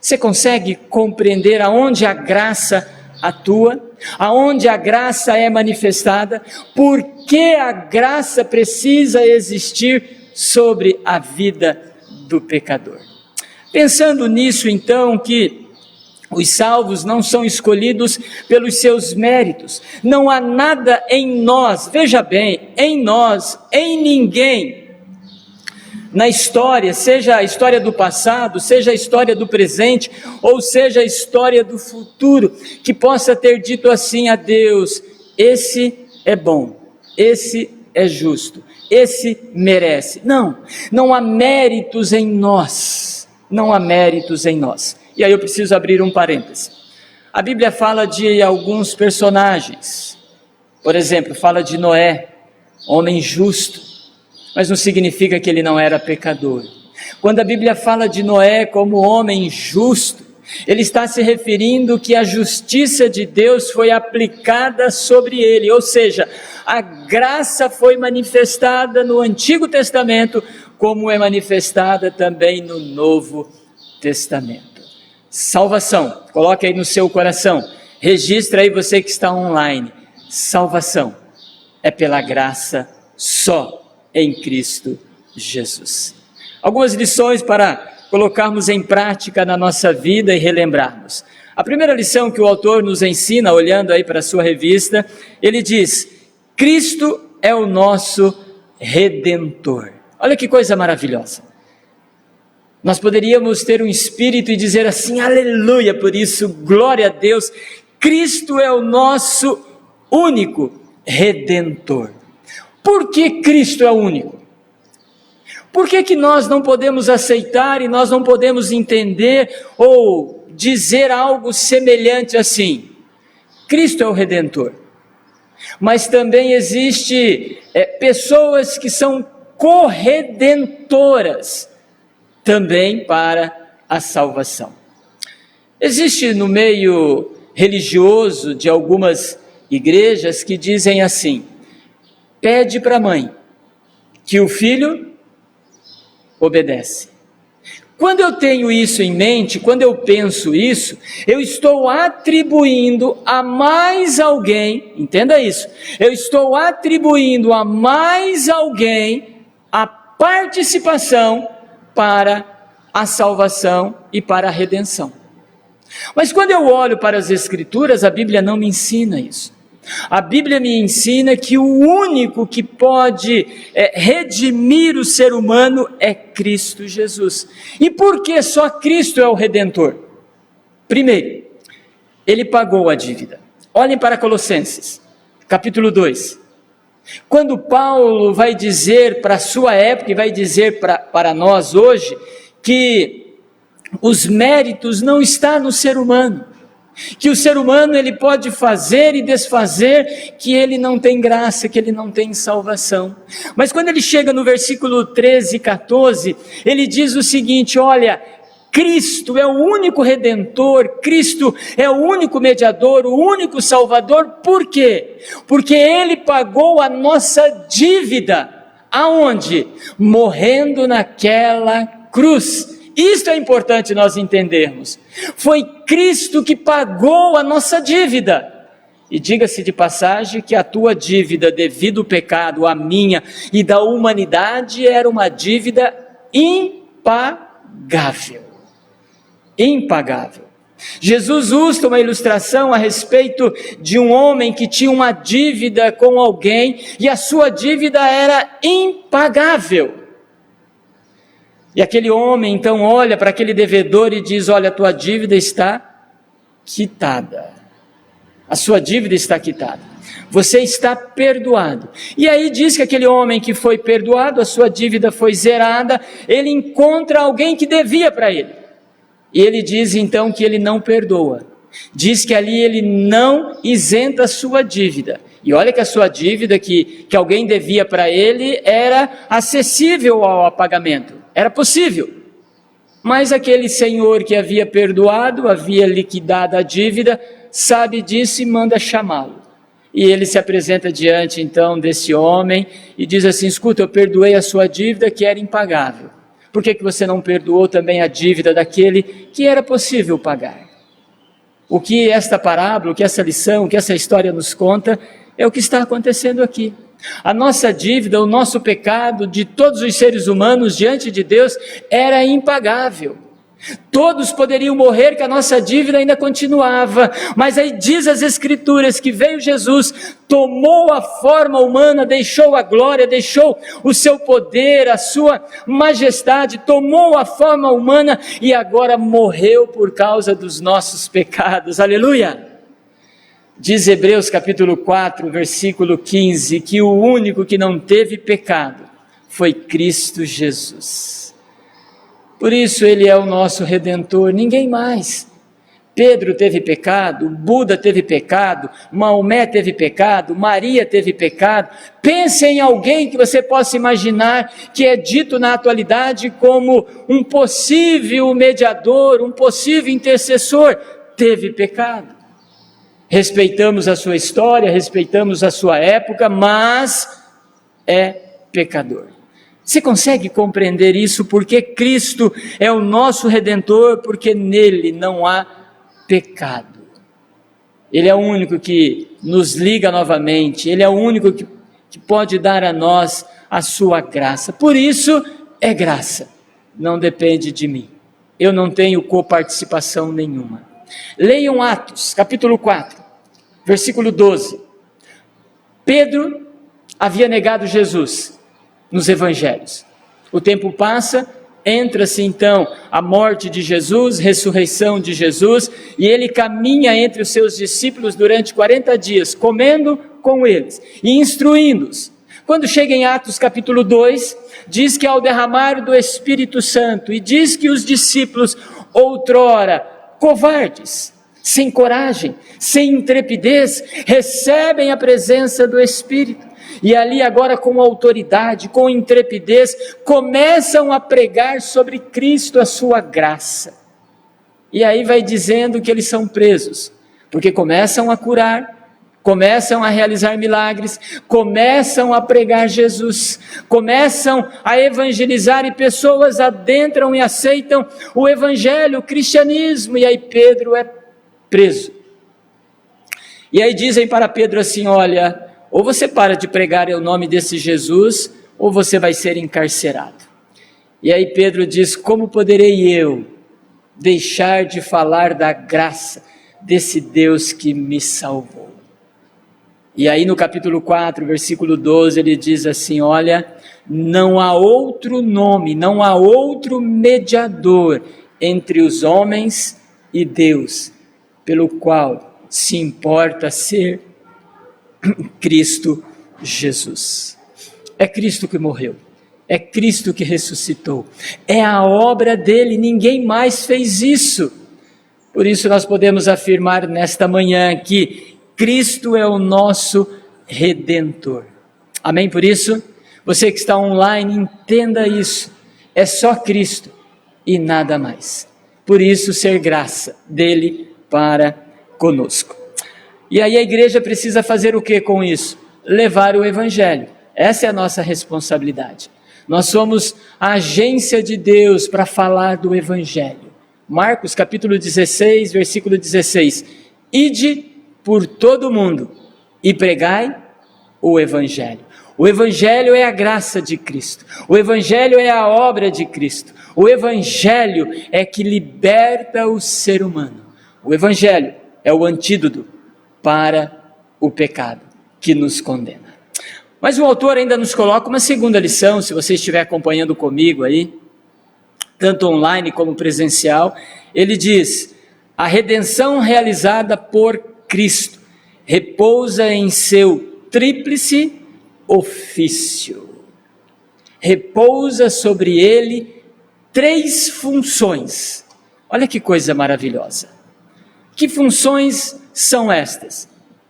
Você consegue compreender aonde a graça atua? Aonde a graça é manifestada? Por que a graça precisa existir sobre a vida do pecador? Pensando nisso, então, que os salvos não são escolhidos pelos seus méritos, não há nada em nós, veja bem, em nós, em ninguém, na história, seja a história do passado, seja a história do presente, ou seja a história do futuro, que possa ter dito assim a Deus: esse é bom, esse é justo, esse merece. Não há méritos em nós, não há méritos em nós. E aí eu preciso abrir um parêntese. A Bíblia fala de alguns personagens, por exemplo, fala de Noé, homem justo, mas não significa que ele não era pecador. Quando a Bíblia fala de Noé como homem justo, ele está se referindo que a justiça de Deus foi aplicada sobre ele, ou seja, a graça foi manifestada no Antigo Testamento, como é manifestada também no Novo Testamento. Salvação, coloque aí no seu coração, registra aí você que está online, salvação é pela graça só em Cristo Jesus. Algumas lições para colocarmos em prática na nossa vida e relembrarmos. A primeira lição que o autor nos ensina, olhando aí para a sua revista, ele diz: Cristo é o nosso Redentor. Olha que coisa maravilhosa. Nós poderíamos ter um espírito e dizer assim: aleluia, por isso, glória a Deus, Cristo é o nosso único Redentor. Por que Cristo é o único? Por que nós não podemos aceitar e nós não podemos entender ou dizer algo semelhante assim? Cristo é o Redentor, mas também existe pessoas que são corredentoras também para a salvação. Existe no meio religioso de algumas igrejas que dizem assim: pede para a mãe que o filho obedece. Quando eu tenho isso em mente, quando eu penso isso, eu estou atribuindo a mais alguém, entenda isso, eu estou atribuindo a mais alguém a participação para a salvação e para a redenção. Mas quando eu olho para as Escrituras, a Bíblia não me ensina isso. A Bíblia me ensina que o único que pode redimir o ser humano é Cristo Jesus. E por que só Cristo é o Redentor? Primeiro, Ele pagou a dívida. Olhem para Colossenses, capítulo 2. Quando Paulo vai dizer para a sua época e vai dizer para nós hoje que os méritos não estão no ser humano, que o ser humano ele pode fazer e desfazer, que ele não tem graça, que ele não tem salvação. Mas quando ele chega no versículo 13 e 14, ele diz o seguinte: olha, Cristo é o único Redentor, Cristo é o único mediador, o único Salvador. Por quê? Porque Ele pagou a nossa dívida. Aonde? Morrendo naquela cruz. Isto é importante nós entendermos. Foi Cristo que pagou a nossa dívida. E diga-se de passagem que a tua dívida devido ao pecado, a minha e da humanidade, era uma dívida impagável. Impagável. Jesus usa uma ilustração a respeito de um homem que tinha uma dívida com alguém e a sua dívida era impagável. E aquele homem então olha para aquele devedor e diz: olha, a tua dívida está quitada. A sua dívida está quitada. Você está perdoado. E aí diz que aquele homem que foi perdoado, a sua dívida foi zerada, ele encontra alguém que devia para ele. E ele diz então que ele não perdoa. Diz que ali ele não isenta a sua dívida. E olha que a sua dívida que alguém devia para ele era acessível ao pagamento. Era possível. Mas aquele senhor que havia perdoado, havia liquidado a dívida, sabe disso e manda chamá-lo. E ele se apresenta diante então desse homem e diz assim: escuta, eu perdoei a sua dívida que era impagável. Por que você não perdoou também a dívida daquele que era possível pagar? O que esta parábola, o que essa lição, o que essa história nos conta, é o que está acontecendo aqui. A nossa dívida, o nosso pecado de todos os seres humanos diante de Deus era impagável. Todos poderiam morrer, que a nossa dívida ainda continuava, mas aí diz as Escrituras que veio Jesus, tomou a forma humana, deixou a glória, deixou o seu poder, a sua majestade, tomou a forma humana e agora morreu por causa dos nossos pecados, aleluia! Diz Hebreus capítulo 4, versículo 15, que o único que não teve pecado foi Cristo Jesus. Por isso ele é o nosso Redentor, ninguém mais. Pedro teve pecado, Buda teve pecado, Maomé teve pecado, Maria teve pecado. Pense em alguém que você possa imaginar que é dito na atualidade como um possível mediador, um possível intercessor, teve pecado. Respeitamos a sua história, respeitamos a sua época, mas é pecador. Você consegue compreender isso? Porque Cristo é o nosso Redentor, porque nele não há pecado. Ele é o único que nos liga novamente, ele é o único que pode dar a nós a sua graça. Por isso é graça, não depende de mim. Eu não tenho coparticipação nenhuma. Leiam Atos, capítulo 4, versículo 12. Pedro havia negado Jesus nos evangelhos. O tempo passa, entra-se então a morte de Jesus, ressurreição de Jesus, e ele caminha entre os seus discípulos durante 40 dias, comendo com eles e instruindo-os. Quando chega em Atos capítulo 2, diz que ao derramar do Espírito Santo, e diz que os discípulos, outrora covardes, sem coragem, sem intrepidez, recebem a presença do Espírito, e ali agora com autoridade, com intrepidez, começam a pregar sobre Cristo, a sua graça. E aí vai dizendo que eles são presos, porque começam a curar, começam a realizar milagres, começam a pregar Jesus, começam a evangelizar e pessoas adentram e aceitam o evangelho, o cristianismo, e aí Pedro é preso. E aí dizem para Pedro assim: olha, ou você para de pregar o nome desse Jesus, ou você vai ser encarcerado. E aí Pedro diz: como poderei eu deixar de falar da graça desse Deus que me salvou? E aí no capítulo 4, versículo 12, ele diz assim: olha, não há outro nome, não há outro mediador entre os homens e Deus, pelo qual se importa ser Cristo Jesus. É Cristo que morreu, é Cristo que ressuscitou, é a obra dele, ninguém mais fez isso. Por isso nós podemos afirmar nesta manhã que Cristo é o nosso Redentor. Amém? Por isso, você que está online, entenda isso. É só Cristo e nada mais. Por isso, ser graça dele para conosco. E aí a igreja precisa fazer o que com isso? Levar o Evangelho. Essa é a nossa responsabilidade. Nós somos a agência de Deus para falar do Evangelho. Marcos capítulo 16, versículo 16. Ide por todo o mundo e pregai o Evangelho. O Evangelho é a graça de Cristo. O Evangelho é a obra de Cristo. O Evangelho é que liberta o ser humano. O Evangelho é o antídoto para o pecado que nos condena. Mas o autor ainda nos coloca uma segunda lição, se você estiver acompanhando comigo aí, tanto online como presencial. Ele diz: a redenção realizada por Cristo repousa em seu tríplice ofício. Repousa sobre ele 3 funções. Olha que coisa maravilhosa. Que funções são estas?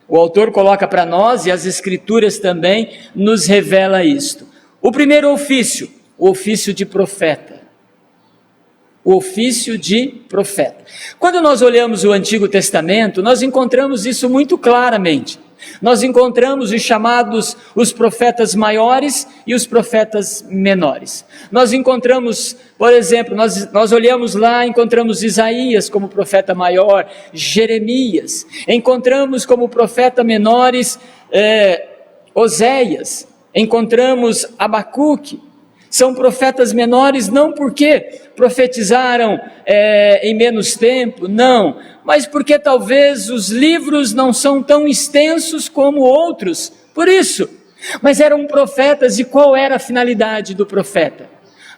O autor coloca para nós, e as escrituras também nos revela isto. O primeiro ofício, o ofício de profeta. O ofício de profeta. Quando nós olhamos o Antigo Testamento, nós encontramos isso muito claramente. Nós encontramos os chamados os profetas maiores e os profetas menores. Nós encontramos, por exemplo, nós olhamos lá, encontramos Isaías como profeta maior, Jeremias, encontramos como profeta menores Oséias, encontramos Abacuque. São profetas menores não porque profetizaram em menos tempo, não, mas porque talvez os livros não são tão extensos como outros, por isso. Mas eram profetas, e qual era a finalidade do profeta?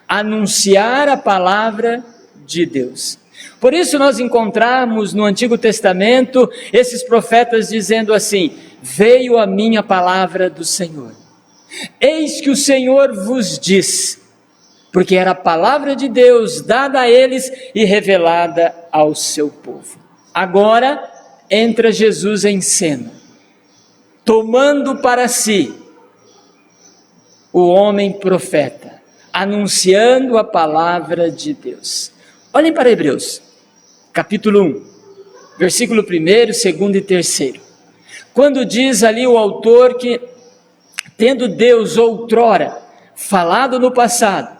Anunciar a palavra de Deus. Por isso nós encontramos no Antigo Testamento esses profetas dizendo assim: veio a minha palavra do Senhor. Eis que o Senhor vos diz, porque era a palavra de Deus dada a eles e revelada ao seu povo. Agora entra Jesus em cena, tomando para si o homem profeta, anunciando a palavra de Deus. Olhem para Hebreus, capítulo 1, versículo 1, 2 e 3. Quando diz ali o autor que, tendo Deus outrora falado no passado,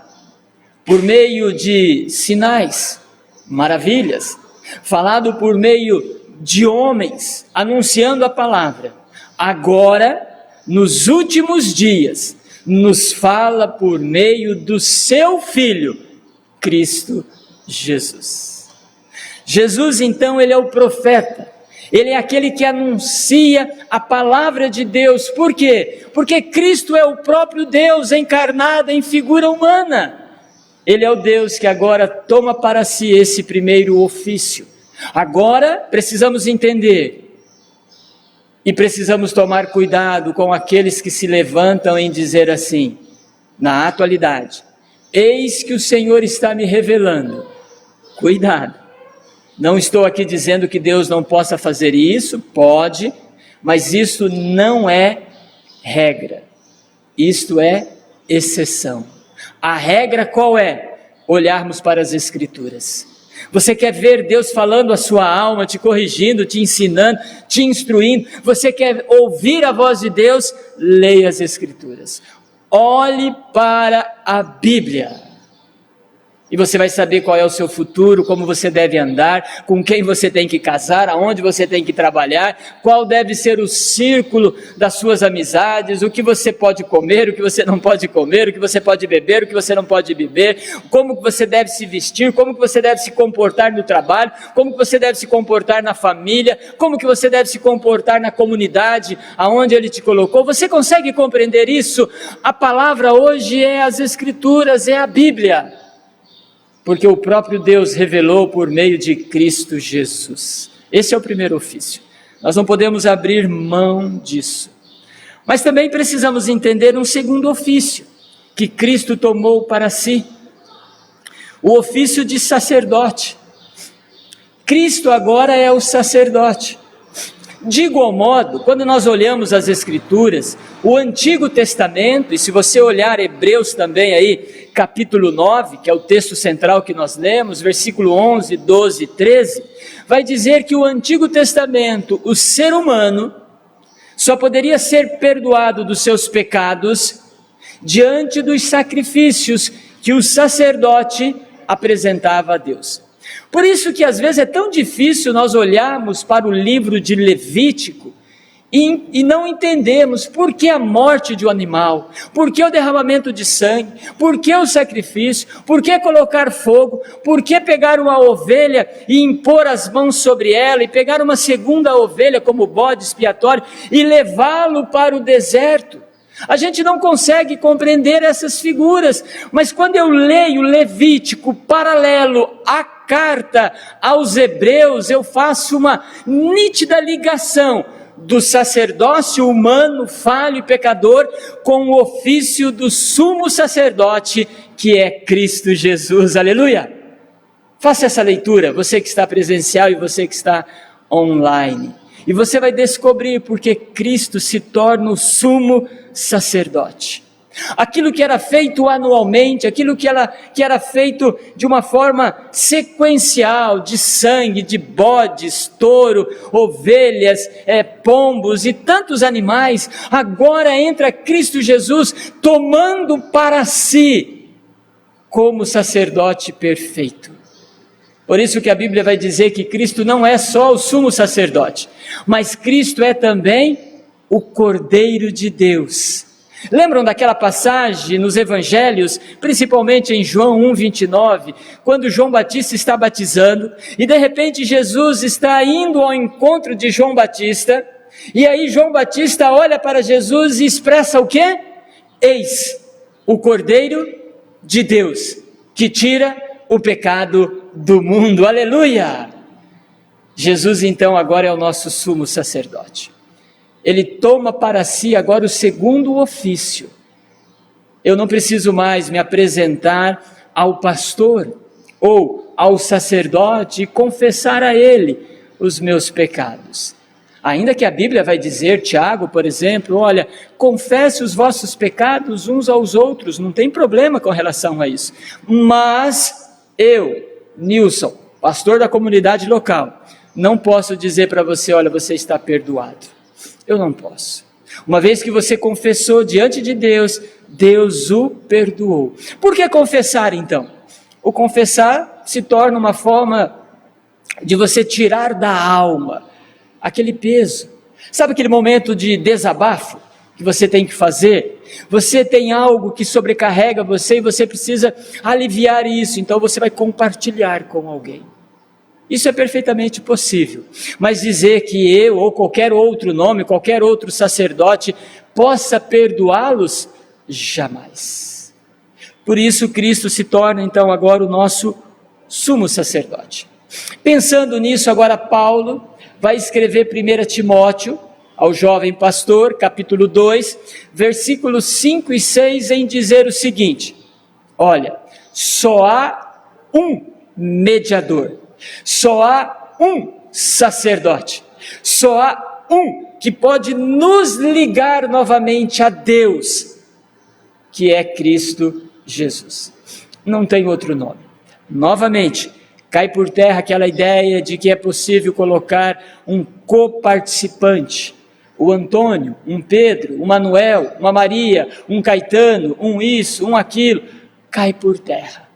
por meio de sinais, maravilhas, falado por meio de homens, anunciando a palavra, agora, nos últimos dias, nos fala por meio do seu Filho, Cristo Jesus. Jesus, então, ele é o profeta. Ele é aquele que anuncia a palavra de Deus. Por quê? Porque Cristo é o próprio Deus encarnado em figura humana. Ele é o Deus que agora toma para si esse primeiro ofício. Agora precisamos entender E precisamos tomar cuidado com aqueles que se levantam em dizer assim, na atualidade: eis que o Senhor está me revelando. Cuidado, não estou aqui dizendo que Deus não possa fazer isso, pode, mas isso não é regra, isto é exceção. A regra qual é? Olharmos para as Escrituras. Você quer ver Deus falando a sua alma, te corrigindo, te ensinando, te instruindo? Você quer ouvir a voz de Deus? Leia as Escrituras. Olhe para a Bíblia. E você vai saber qual é o seu futuro, como você deve andar, com quem você tem que casar, aonde você tem que trabalhar, qual deve ser o círculo das suas amizades, o que você pode comer, o que você não pode comer, o que você pode beber, o que você não pode beber, como que você deve se vestir, como que você deve se comportar no trabalho, como que você deve se comportar na família, como que você deve se comportar na comunidade aonde Ele te colocou. Você consegue compreender isso? A palavra hoje é as Escrituras, é a Bíblia. Porque o próprio Deus revelou por meio de Cristo Jesus. Esse é o primeiro ofício. Nós não podemos abrir mão disso. Mas também precisamos entender um segundo ofício, que Cristo tomou para si. O ofício de sacerdote. Cristo agora é o sacerdote. De igual modo, quando nós olhamos as Escrituras, o Antigo Testamento, e se você olhar Hebreus também aí, capítulo 9, que é o texto central que nós lemos, versículo 11, 12 e 13, vai dizer que o Antigo Testamento, o ser humano, só poderia ser perdoado dos seus pecados diante dos sacrifícios que o sacerdote apresentava a Deus. Por isso que às vezes é tão difícil nós olharmos para o livro de Levítico e não entendemos por que a morte de um animal, por que o derramamento de sangue, por que o sacrifício, por que colocar fogo, por que pegar uma ovelha e impor as mãos sobre ela, e pegar uma segunda ovelha como bode expiatório e levá-lo para o deserto. A gente não consegue compreender essas figuras, mas quando eu leio Levítico paralelo à carta aos Hebreus, eu faço uma nítida ligação do sacerdócio humano, falho e pecador, com o ofício do sumo sacerdote, que é Cristo Jesus, aleluia! Faça essa leitura, você que está presencial e você que está online, e você vai descobrir porque Cristo se torna o sumo sacerdote. Aquilo que era feito anualmente, aquilo que era feito de uma forma sequencial, de sangue, de bodes, touro, ovelhas, pombos e tantos animais, agora entra Cristo Jesus tomando para si como sacerdote perfeito. Por isso que a Bíblia vai dizer que Cristo não é só o sumo sacerdote, mas Cristo é também o Cordeiro de Deus. Lembram daquela passagem nos evangelhos, principalmente em João 1:29, quando João Batista está batizando, e de repente Jesus está indo ao encontro de João Batista, e aí João Batista olha para Jesus e expressa o quê? Eis o Cordeiro de Deus, que tira o pecado do mundo, aleluia! Jesus então agora é o nosso sumo sacerdote. Ele toma para si agora o segundo ofício. Eu não preciso mais me apresentar ao pastor ou ao sacerdote e confessar a ele os meus pecados. Ainda que a Bíblia vai dizer, Tiago, por exemplo, olha, confesse os vossos pecados uns aos outros, não tem problema com relação a isso. Mas eu, Nilson, pastor da comunidade local, não posso dizer para você, olha, você está perdoado. Eu não posso. Uma vez que você confessou diante de Deus, Deus o perdoou. Por que confessar então? O confessar se torna uma forma de você tirar da alma aquele peso. Sabe aquele momento de desabafo que você tem que fazer? Você tem algo que sobrecarrega você e você precisa aliviar isso, então você vai compartilhar com alguém. Isso é perfeitamente possível, mas dizer que eu ou qualquer outro nome, qualquer outro sacerdote possa perdoá-los, jamais. Por isso Cristo se torna então agora o nosso sumo sacerdote. Pensando nisso, agora Paulo vai escrever 1 Timóteo, ao jovem pastor, capítulo 2, versículos 5 e 6, em dizer o seguinte: olha, só há um mediador, só há um sacerdote, só há um que pode nos ligar novamente a Deus, que é Cristo Jesus. Não tem outro nome. Novamente, cai por terra aquela ideia de que é possível colocar um coparticipante, o Antônio, um Pedro, um Manuel, uma Maria, um Caetano, um isso, um aquilo, cai por terra.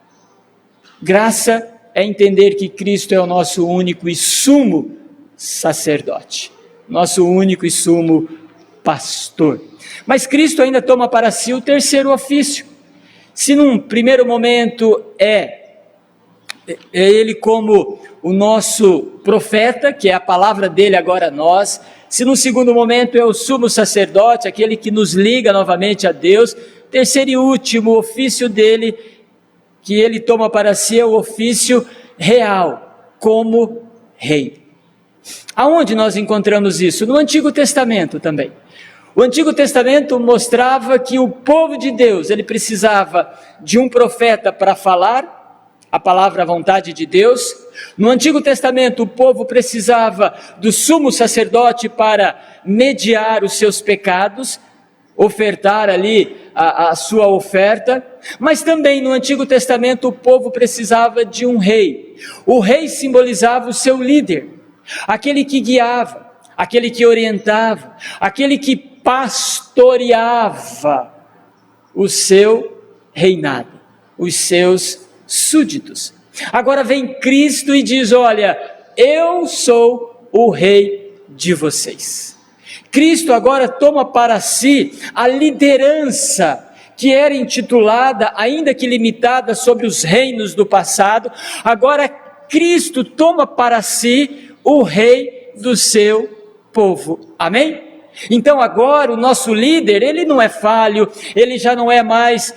Graça é entender que Cristo é o nosso único e sumo sacerdote, nosso único e sumo pastor. Mas Cristo ainda toma para si o terceiro ofício. Se num primeiro momento é Ele como o nosso profeta, que é a palavra dele agora a nós, se no segundo momento é o sumo sacerdote, aquele que nos liga novamente a Deus, terceiro e último ofício dele, que ele toma para si, é o ofício real, como rei. Aonde nós encontramos isso? No Antigo Testamento também. O Antigo Testamento mostrava que o povo de Deus, ele precisava de um profeta para falar a palavra, a vontade de Deus. No Antigo Testamento, o povo precisava do sumo sacerdote para mediar os seus pecados, ofertar ali a sua oferta. Mas também no Antigo Testamento, o povo precisava de um rei. O rei simbolizava o seu líder, aquele que guiava, aquele que orientava, aquele que pastoreava o seu reinado, os seus súditos. Agora vem Cristo e diz: olha, eu sou o rei de vocês. Cristo agora toma para si a liderança que era intitulada, ainda que limitada, sobre os reinos do passado. Agora Cristo toma para si o rei do seu povo. Amém? Então agora o nosso líder, ele não é falho, ele já não é mais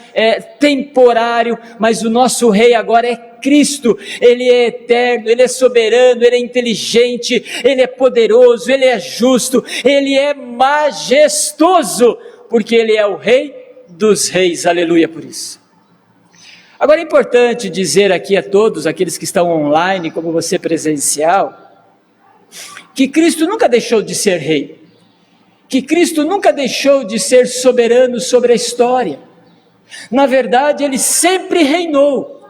temporário, mas o nosso rei agora é Cristo. Ele é eterno, ele é soberano, ele é inteligente, ele é poderoso, ele é justo, ele é majestoso, porque ele é o rei dos reis. Aleluia por isso. Agora é importante dizer aqui a todos, aqueles que estão online, como você presencial, que Cristo nunca deixou de ser rei, que Cristo nunca deixou de ser soberano sobre a história. Na verdade, ele sempre reinou,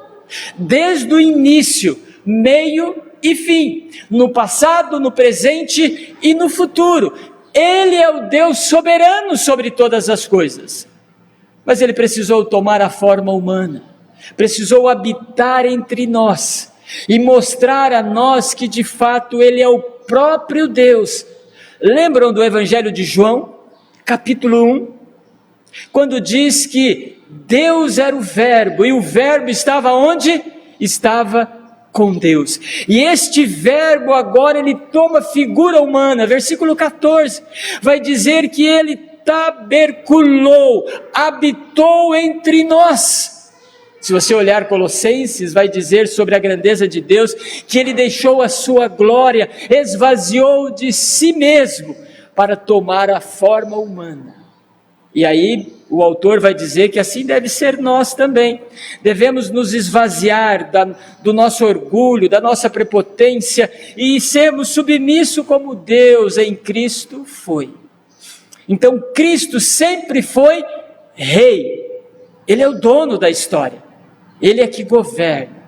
desde o início, meio e fim, no passado, no presente e no futuro. Ele é o Deus soberano sobre todas as coisas. Mas ele precisou tomar a forma humana, precisou habitar entre nós e mostrar a nós que de fato ele é o próprio Deus. Lembram do Evangelho de João, capítulo 1, quando diz que Deus era o Verbo, e o Verbo estava onde? Estava com Deus, e este Verbo agora ele toma figura humana. Versículo 14, vai dizer que ele taberculou, habitou entre nós. Se você olhar Colossenses, vai dizer sobre a grandeza de Deus, que ele deixou a sua glória, esvaziou de si mesmo, para tomar a forma humana. E aí o autor vai dizer que assim deve ser nós também. Devemos nos esvaziar do nosso orgulho, da nossa prepotência, e sermos submissos como Deus em Cristo foi. Então Cristo sempre foi rei, ele é o dono da história, ele é que governa,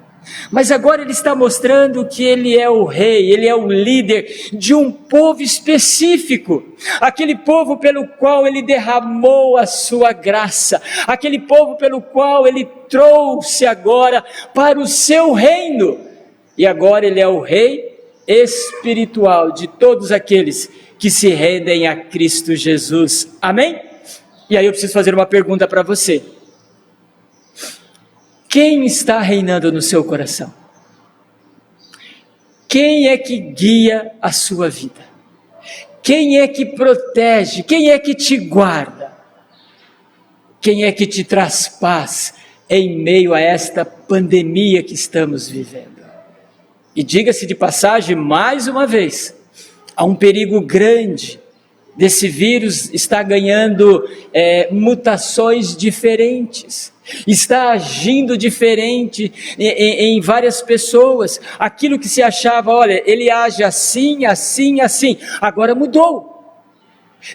mas agora ele está mostrando que ele é o rei, ele é o líder de um povo específico, aquele povo pelo qual ele derramou a sua graça, aquele povo pelo qual ele trouxe agora para o seu reino, e agora ele é o rei espiritual de todos aqueles que se rendem a Cristo Jesus. Amém? E aí eu preciso fazer uma pergunta para você: quem está reinando no seu coração? Quem é que guia a sua vida? Quem é que protege? Quem é que te guarda? Quem é que te traz paz em meio a esta pandemia que estamos vivendo? E diga-se de passagem, mais uma vez, há um perigo grande desse vírus está ganhando mutações diferentes, está agindo diferente em várias pessoas. Aquilo que se achava, olha, ele age assim, assim, assim, agora mudou.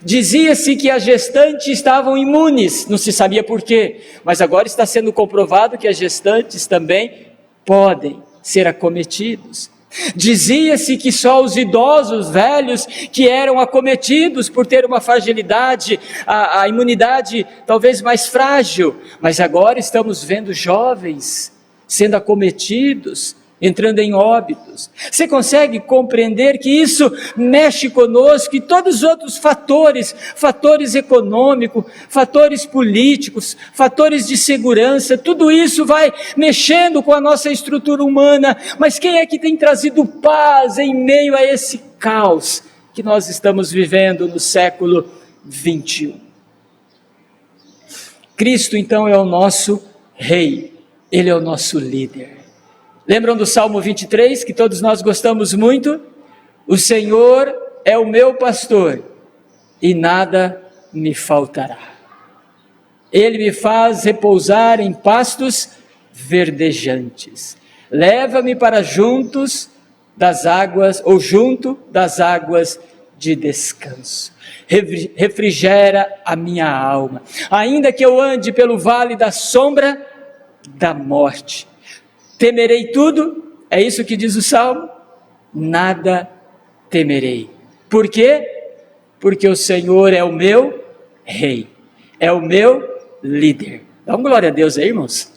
Dizia-se que as gestantes estavam imunes, não se sabia por quê, mas agora está sendo comprovado que as gestantes também podem ser acometidos. Dizia-se que só os idosos velhos que eram acometidos por ter uma fragilidade, a imunidade talvez mais frágil, mas agora estamos vendo jovens sendo acometidos, entrando em óbitos. Você consegue compreender que isso mexe conosco e todos os outros fatores econômicos, fatores políticos, fatores de segurança, tudo isso vai mexendo com a nossa estrutura humana, mas quem é que tem trazido paz em meio a esse caos que nós estamos vivendo no século 21? Cristo então é o nosso Rei, Ele é o nosso líder. Lembram do Salmo 23, que todos nós gostamos muito? O Senhor é o meu pastor e nada me faltará. Ele me faz repousar em pastos verdejantes. Leva-me para junto das águas de descanso. Refrigera a minha alma. Ainda que eu ande pelo vale da sombra da morte, temerei tudo, é isso que diz o Salmo, nada temerei. Por quê? Porque o Senhor é o meu Rei, é o meu líder. Dá um glória a Deus aí, irmãos.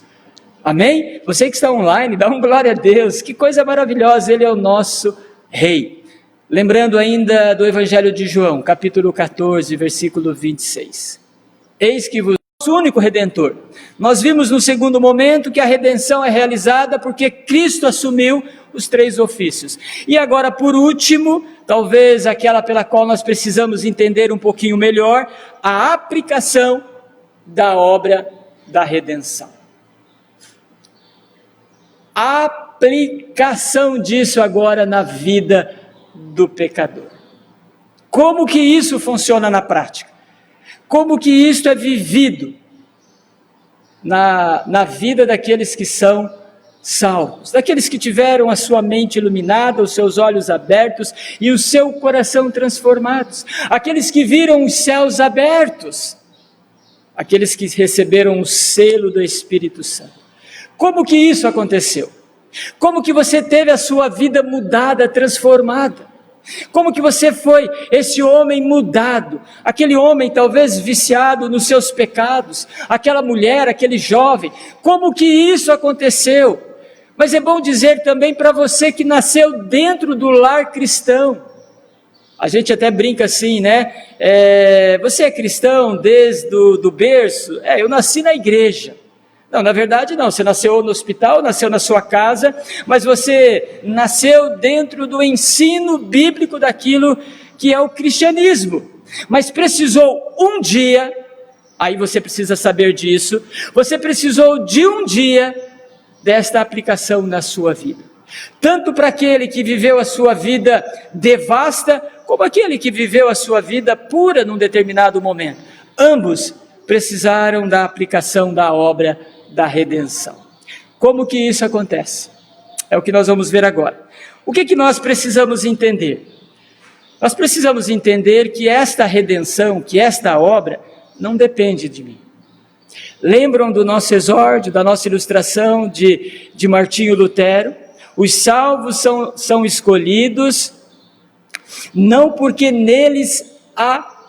Amém? Você que está online, dá um glória a Deus, que coisa maravilhosa, Ele é o nosso Rei. Lembrando ainda do Evangelho de João, capítulo 14, versículo 26. Eis que vos nosso único Redentor. Nós vimos no segundo momento que a redenção é realizada porque Cristo assumiu os 3 ofícios. E agora, por último, talvez aquela pela qual nós precisamos entender um pouquinho melhor, a aplicação da obra da redenção. A aplicação disso agora na vida do pecador. Como que isso funciona na prática? Como que isto é vivido na vida daqueles que são salvos, daqueles que tiveram a sua mente iluminada, os seus olhos abertos e o seu coração transformados, aqueles que viram os céus abertos, aqueles que receberam o selo do Espírito Santo. Como que isso aconteceu? Como que você teve a sua vida mudada, transformada? Como que você foi esse homem mudado, aquele homem talvez viciado nos seus pecados, aquela mulher, aquele jovem, como que isso aconteceu? Mas é bom dizer também para você que nasceu dentro do lar cristão, a gente até brinca assim, né? Você é cristão desde do berço? Eu nasci na igreja. Não, na verdade não, você nasceu no hospital, nasceu na sua casa, mas você nasceu dentro do ensino bíblico daquilo que é o cristianismo. Mas precisou um dia, aí você precisa saber disso, você precisou de um dia desta aplicação na sua vida. Tanto para aquele que viveu a sua vida devasta, como aquele que viveu a sua vida pura num determinado momento. Ambos precisaram da aplicação da obra da redenção. Como que isso acontece? É o que nós vamos ver agora. O que nós precisamos entender? Nós precisamos entender que esta redenção, que esta obra, não depende de mim. Lembram do nosso exórdio, da nossa ilustração de Martinho Lutero? Os salvos são escolhidos não porque neles há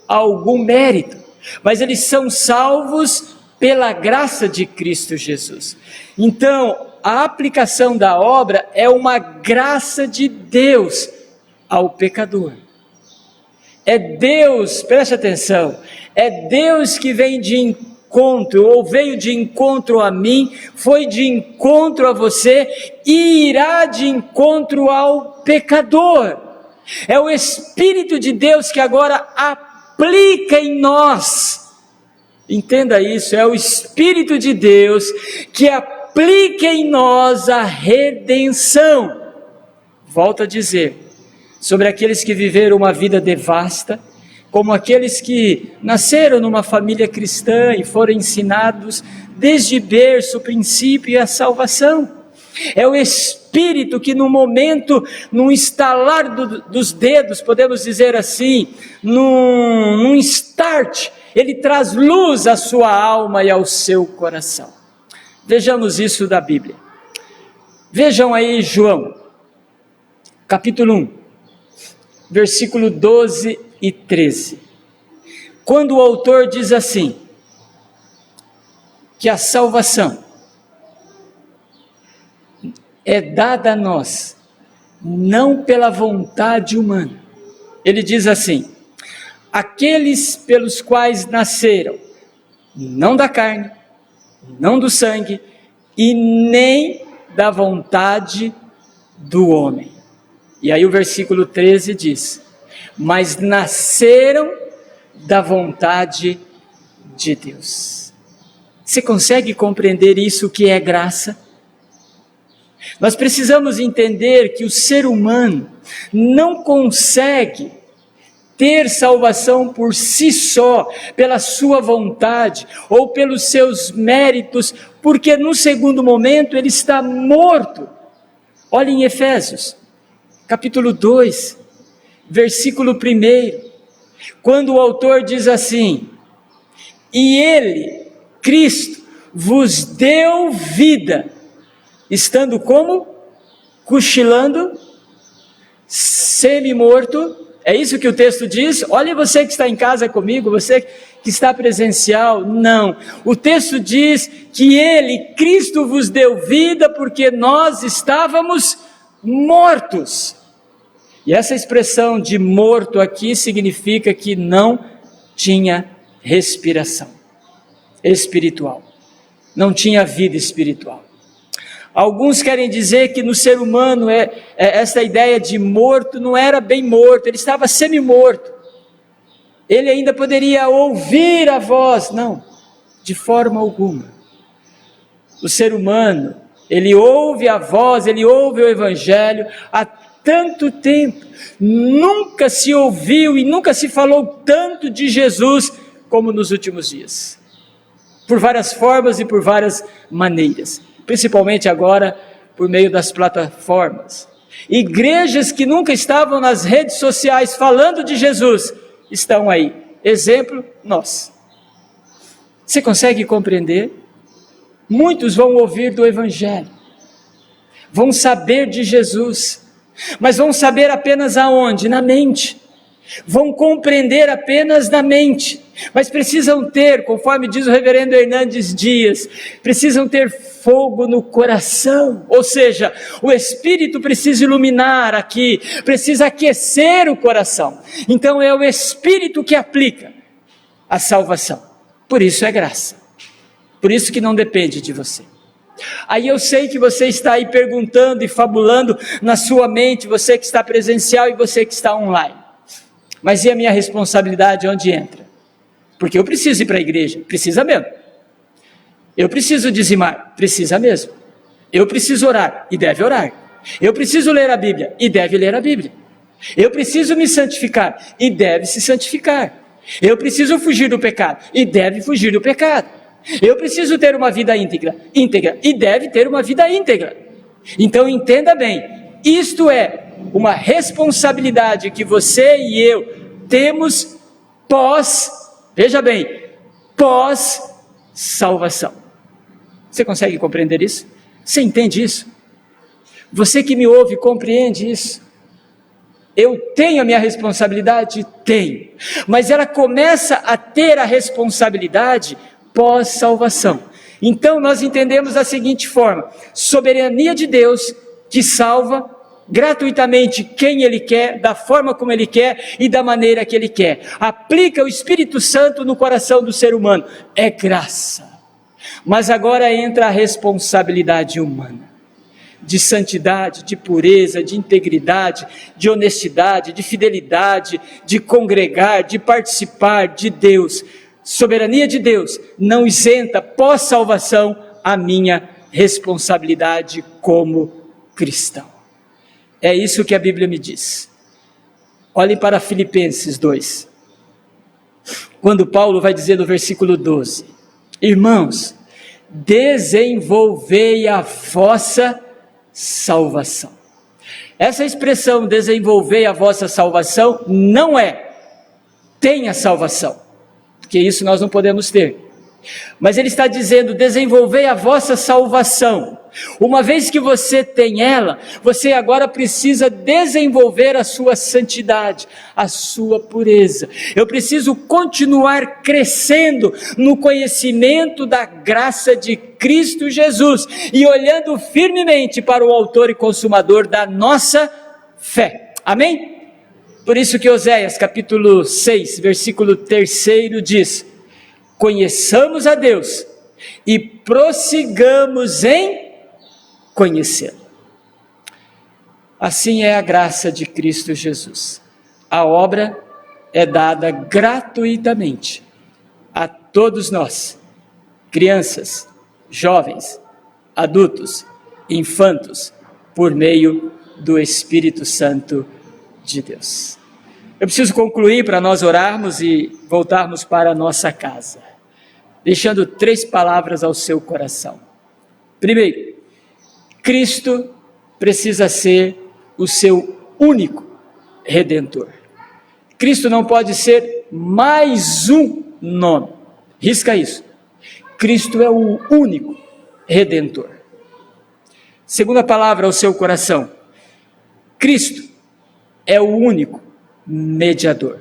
algum mérito, mas eles são salvos pela graça de Cristo Jesus. Então, a aplicação da obra é uma graça de Deus ao pecador. É Deus, preste atenção, é Deus que vem de encontro, ou veio de encontro a mim, foi de encontro a você e irá de encontro ao pecador. É o Espírito de Deus que agora aplica em nós. Entenda isso, é o Espírito de Deus que aplica em nós a redenção. Volto a dizer, sobre aqueles que viveram uma vida devasta, como aqueles que nasceram numa família cristã e foram ensinados desde berço o princípio e a salvação. É o Espírito que no momento, num estalar dos dedos, podemos dizer assim, num start, ele traz luz à sua alma e ao seu coração. Vejamos isso da Bíblia. Vejam aí João, capítulo 1, versículo 12 e 13. Quando o autor diz assim, que a salvação é dada a nós, não pela vontade humana. Ele diz assim, aqueles pelos quais nasceram, não da carne, não do sangue, e nem da vontade do homem. E aí o versículo 13 diz, mas nasceram da vontade de Deus. Você consegue compreender isso que é graça? Nós precisamos entender que o ser humano não consegue ter salvação por si só, pela sua vontade ou pelos seus méritos, porque no segundo momento ele está morto. Olha em Efésios, capítulo 2, versículo 1, quando o autor diz assim, e ele, Cristo, vos deu vida, estando como? Cochilando, semi-morto. É isso que o texto diz? Olha você que está em casa comigo, você que está presencial. Não, o texto diz que ele, Cristo, vos deu vida porque nós estávamos mortos. E essa expressão de morto aqui significa que não tinha respiração espiritual, não tinha vida espiritual. Alguns querem dizer que no ser humano essa ideia de morto não era bem morto, ele estava semi-morto. Ele ainda poderia ouvir a voz, não, de forma alguma. O ser humano, ele ouve a voz, ele ouve o evangelho há tanto tempo, nunca se ouviu e nunca se falou tanto de Jesus como nos últimos dias, por várias formas e por várias maneiras. Principalmente agora por meio das plataformas. Igrejas que nunca estavam nas redes sociais falando de Jesus, estão aí. Exemplo, nós. Você consegue compreender? Muitos vão ouvir do Evangelho, vão saber de Jesus, mas vão saber apenas aonde? Na mente. Vão compreender apenas na mente, mas precisam ter, conforme diz o reverendo Hernandes Dias, precisam ter fogo no coração, ou seja, o Espírito precisa iluminar aqui, precisa aquecer o coração. Então é o Espírito que aplica a salvação, por isso é graça, por isso que não depende de você. Aí eu sei que você está aí perguntando e fabulando na sua mente, você que está presencial e você que está online, mas e a minha responsabilidade onde entra? Porque eu preciso ir para a igreja, precisa mesmo. Eu preciso dizimar, precisa mesmo. Eu preciso orar, e deve orar. Eu preciso ler a Bíblia, e deve ler a Bíblia. Eu preciso me santificar, e deve se santificar. Eu preciso fugir do pecado, e deve fugir do pecado. Eu preciso ter uma vida íntegra, e deve ter uma vida íntegra. Então entenda bem, isto é uma responsabilidade que você e eu temos veja bem, pós-salvação. Você consegue compreender isso? Você entende isso? Você que me ouve compreende isso? Eu tenho a minha responsabilidade? Tenho. Mas ela começa a ter a responsabilidade pós-salvação. Então nós entendemos da seguinte forma: soberania de Deus que salva gratuitamente quem Ele quer, da forma como Ele quer e da maneira que Ele quer. Aplica o Espírito Santo no coração do ser humano. É graça. Mas agora entra a responsabilidade humana, de santidade, de pureza, de integridade, de honestidade, de fidelidade, de congregar, de participar de Deus. Soberania de Deus não isenta pós-salvação a minha responsabilidade como cristão. É isso que a Bíblia me diz. Olhem para Filipenses 2, quando Paulo vai dizer no versículo 12: irmãos, desenvolvei a vossa salvação. Essa expressão, desenvolvei a vossa salvação, não é tenha salvação, porque isso nós não podemos ter. Mas ele está dizendo, desenvolvei a vossa salvação. Uma vez que você tem ela, você agora precisa desenvolver a sua santidade, a sua pureza. Eu preciso continuar crescendo no conhecimento da graça de Cristo Jesus e olhando firmemente para o autor e consumador da nossa fé. Amém? Por isso que Oséias capítulo 6, versículo 3 diz: conheçamos a Deus e prossigamos em conhecê-lo. Assim é a graça de Cristo Jesus. A obra é dada gratuitamente a todos nós, crianças, jovens, adultos, infantos, por meio do Espírito Santo de Deus. Eu preciso concluir para nós orarmos e voltarmos para a nossa casa, deixando 3 palavras ao seu coração. Primeiro, Cristo precisa ser o seu único Redentor. Cristo não pode ser mais um nome. Risca isso. Cristo é o único Redentor. Segunda palavra ao seu coração. Cristo é o único mediador.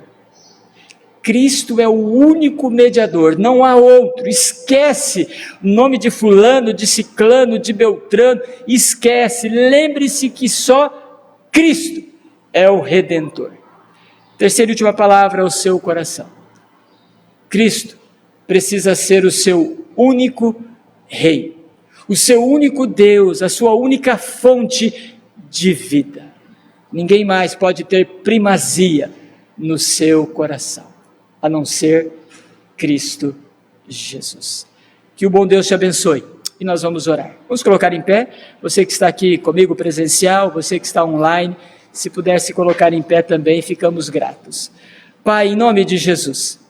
Cristo é o único mediador, não há outro. Esquece o nome de fulano, de ciclano, de beltrano, esquece. Lembre-se que só Cristo é o Redentor. Terceira e última palavra ao seu coração. Cristo precisa ser o seu único Rei, o seu único Deus, a sua única fonte de vida. Ninguém mais pode ter primazia no seu coração, a não ser Cristo Jesus. Que o bom Deus te abençoe. E nós vamos orar. Vamos colocar em pé. Você que está aqui comigo presencial, você que está online, se puder se colocar em pé também, ficamos gratos. Pai, em nome de Jesus,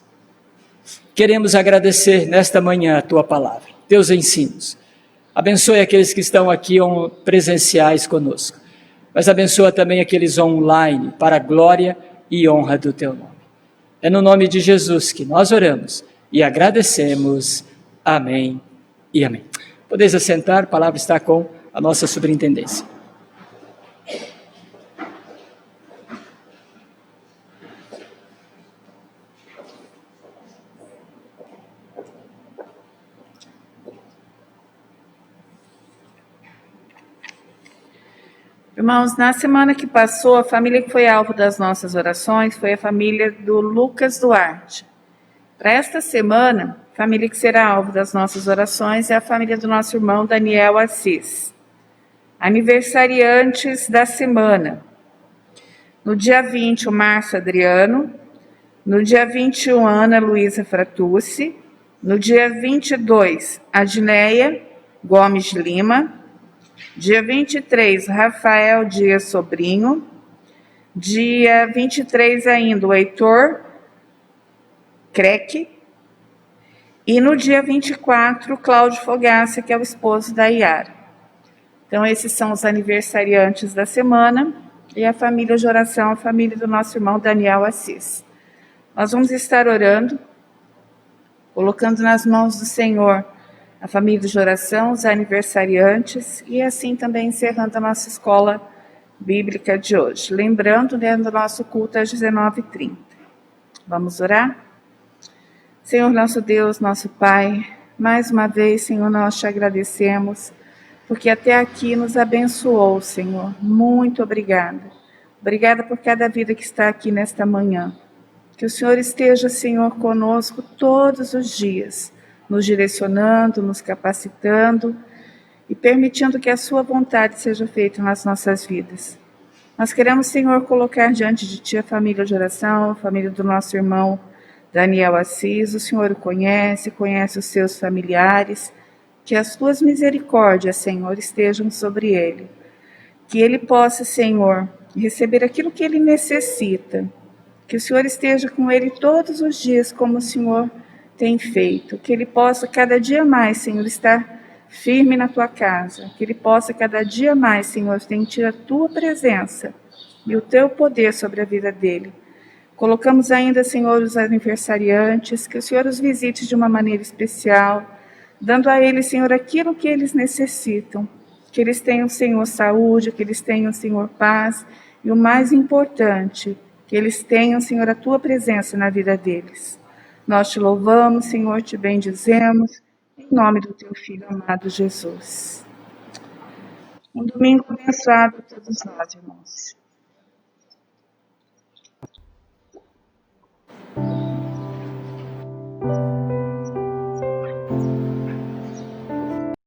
queremos agradecer nesta manhã a Tua palavra, Teus ensinos. Abençoe aqueles que estão aqui presenciais conosco, mas abençoa também aqueles online, para a glória e honra do Teu nome. É no nome de Jesus que nós oramos e agradecemos. Amém e amém. Podeis assentar, a palavra está com a nossa superintendência. Irmãos, na semana que passou, a família que foi alvo das nossas orações foi a família do Lucas Duarte. Para esta semana, a família que será alvo das nossas orações é a família do nosso irmão Daniel Assis. Aniversariantes da semana. No dia 20, o Márcio Adriano. No dia 21, a Ana Luísa Fratucci. No dia 22, a Dineia Gomes Lima. Dia 23, Rafael Dias Sobrinho. Dia 23 ainda, o Heitor Creque. E no dia 24, Cláudio Fogaça, que é o esposo da Iara. Então, esses são os aniversariantes da semana. E a família de oração, a família do nosso irmão Daniel Assis. Nós vamos estar orando, colocando nas mãos do Senhor a família de oração, os aniversariantes, e assim também encerrando a nossa escola bíblica de hoje. Lembrando, do nosso culto às 19h30. Vamos orar? Senhor nosso Deus, nosso Pai, mais uma vez, Senhor, nós te agradecemos, porque até aqui nos abençoou, Senhor. Muito obrigada. Obrigada por cada vida que está aqui nesta manhã. Que o Senhor esteja, Senhor, conosco todos os dias, nos direcionando, nos capacitando e permitindo que a sua vontade seja feita nas nossas vidas. Nós queremos, Senhor, colocar diante de Ti a família de oração, a família do nosso irmão Daniel Assis. O Senhor o conhece os seus familiares. Que as Tuas misericórdias, Senhor, estejam sobre ele. Que ele possa, Senhor, receber aquilo que ele necessita Que o Senhor esteja com ele todos os dias, como o Senhor tem feito. Que ele possa cada dia mais, Senhor, estar firme na tua casa. Que ele possa cada dia mais, Senhor, sentir a tua presença e o teu poder sobre a vida dele. Colocamos ainda, Senhor, os aniversariantes, que o Senhor os visite de uma maneira especial, dando a eles, Senhor, aquilo que eles necessitam. Que eles tenham, Senhor, saúde, que eles tenham, Senhor, paz, e o mais importante, que eles tenham, Senhor, a tua presença na vida deles. Nós te louvamos, Senhor, te bendizemos, em nome do teu Filho amado Jesus. Um domingo abençoado a todos nós, irmãos.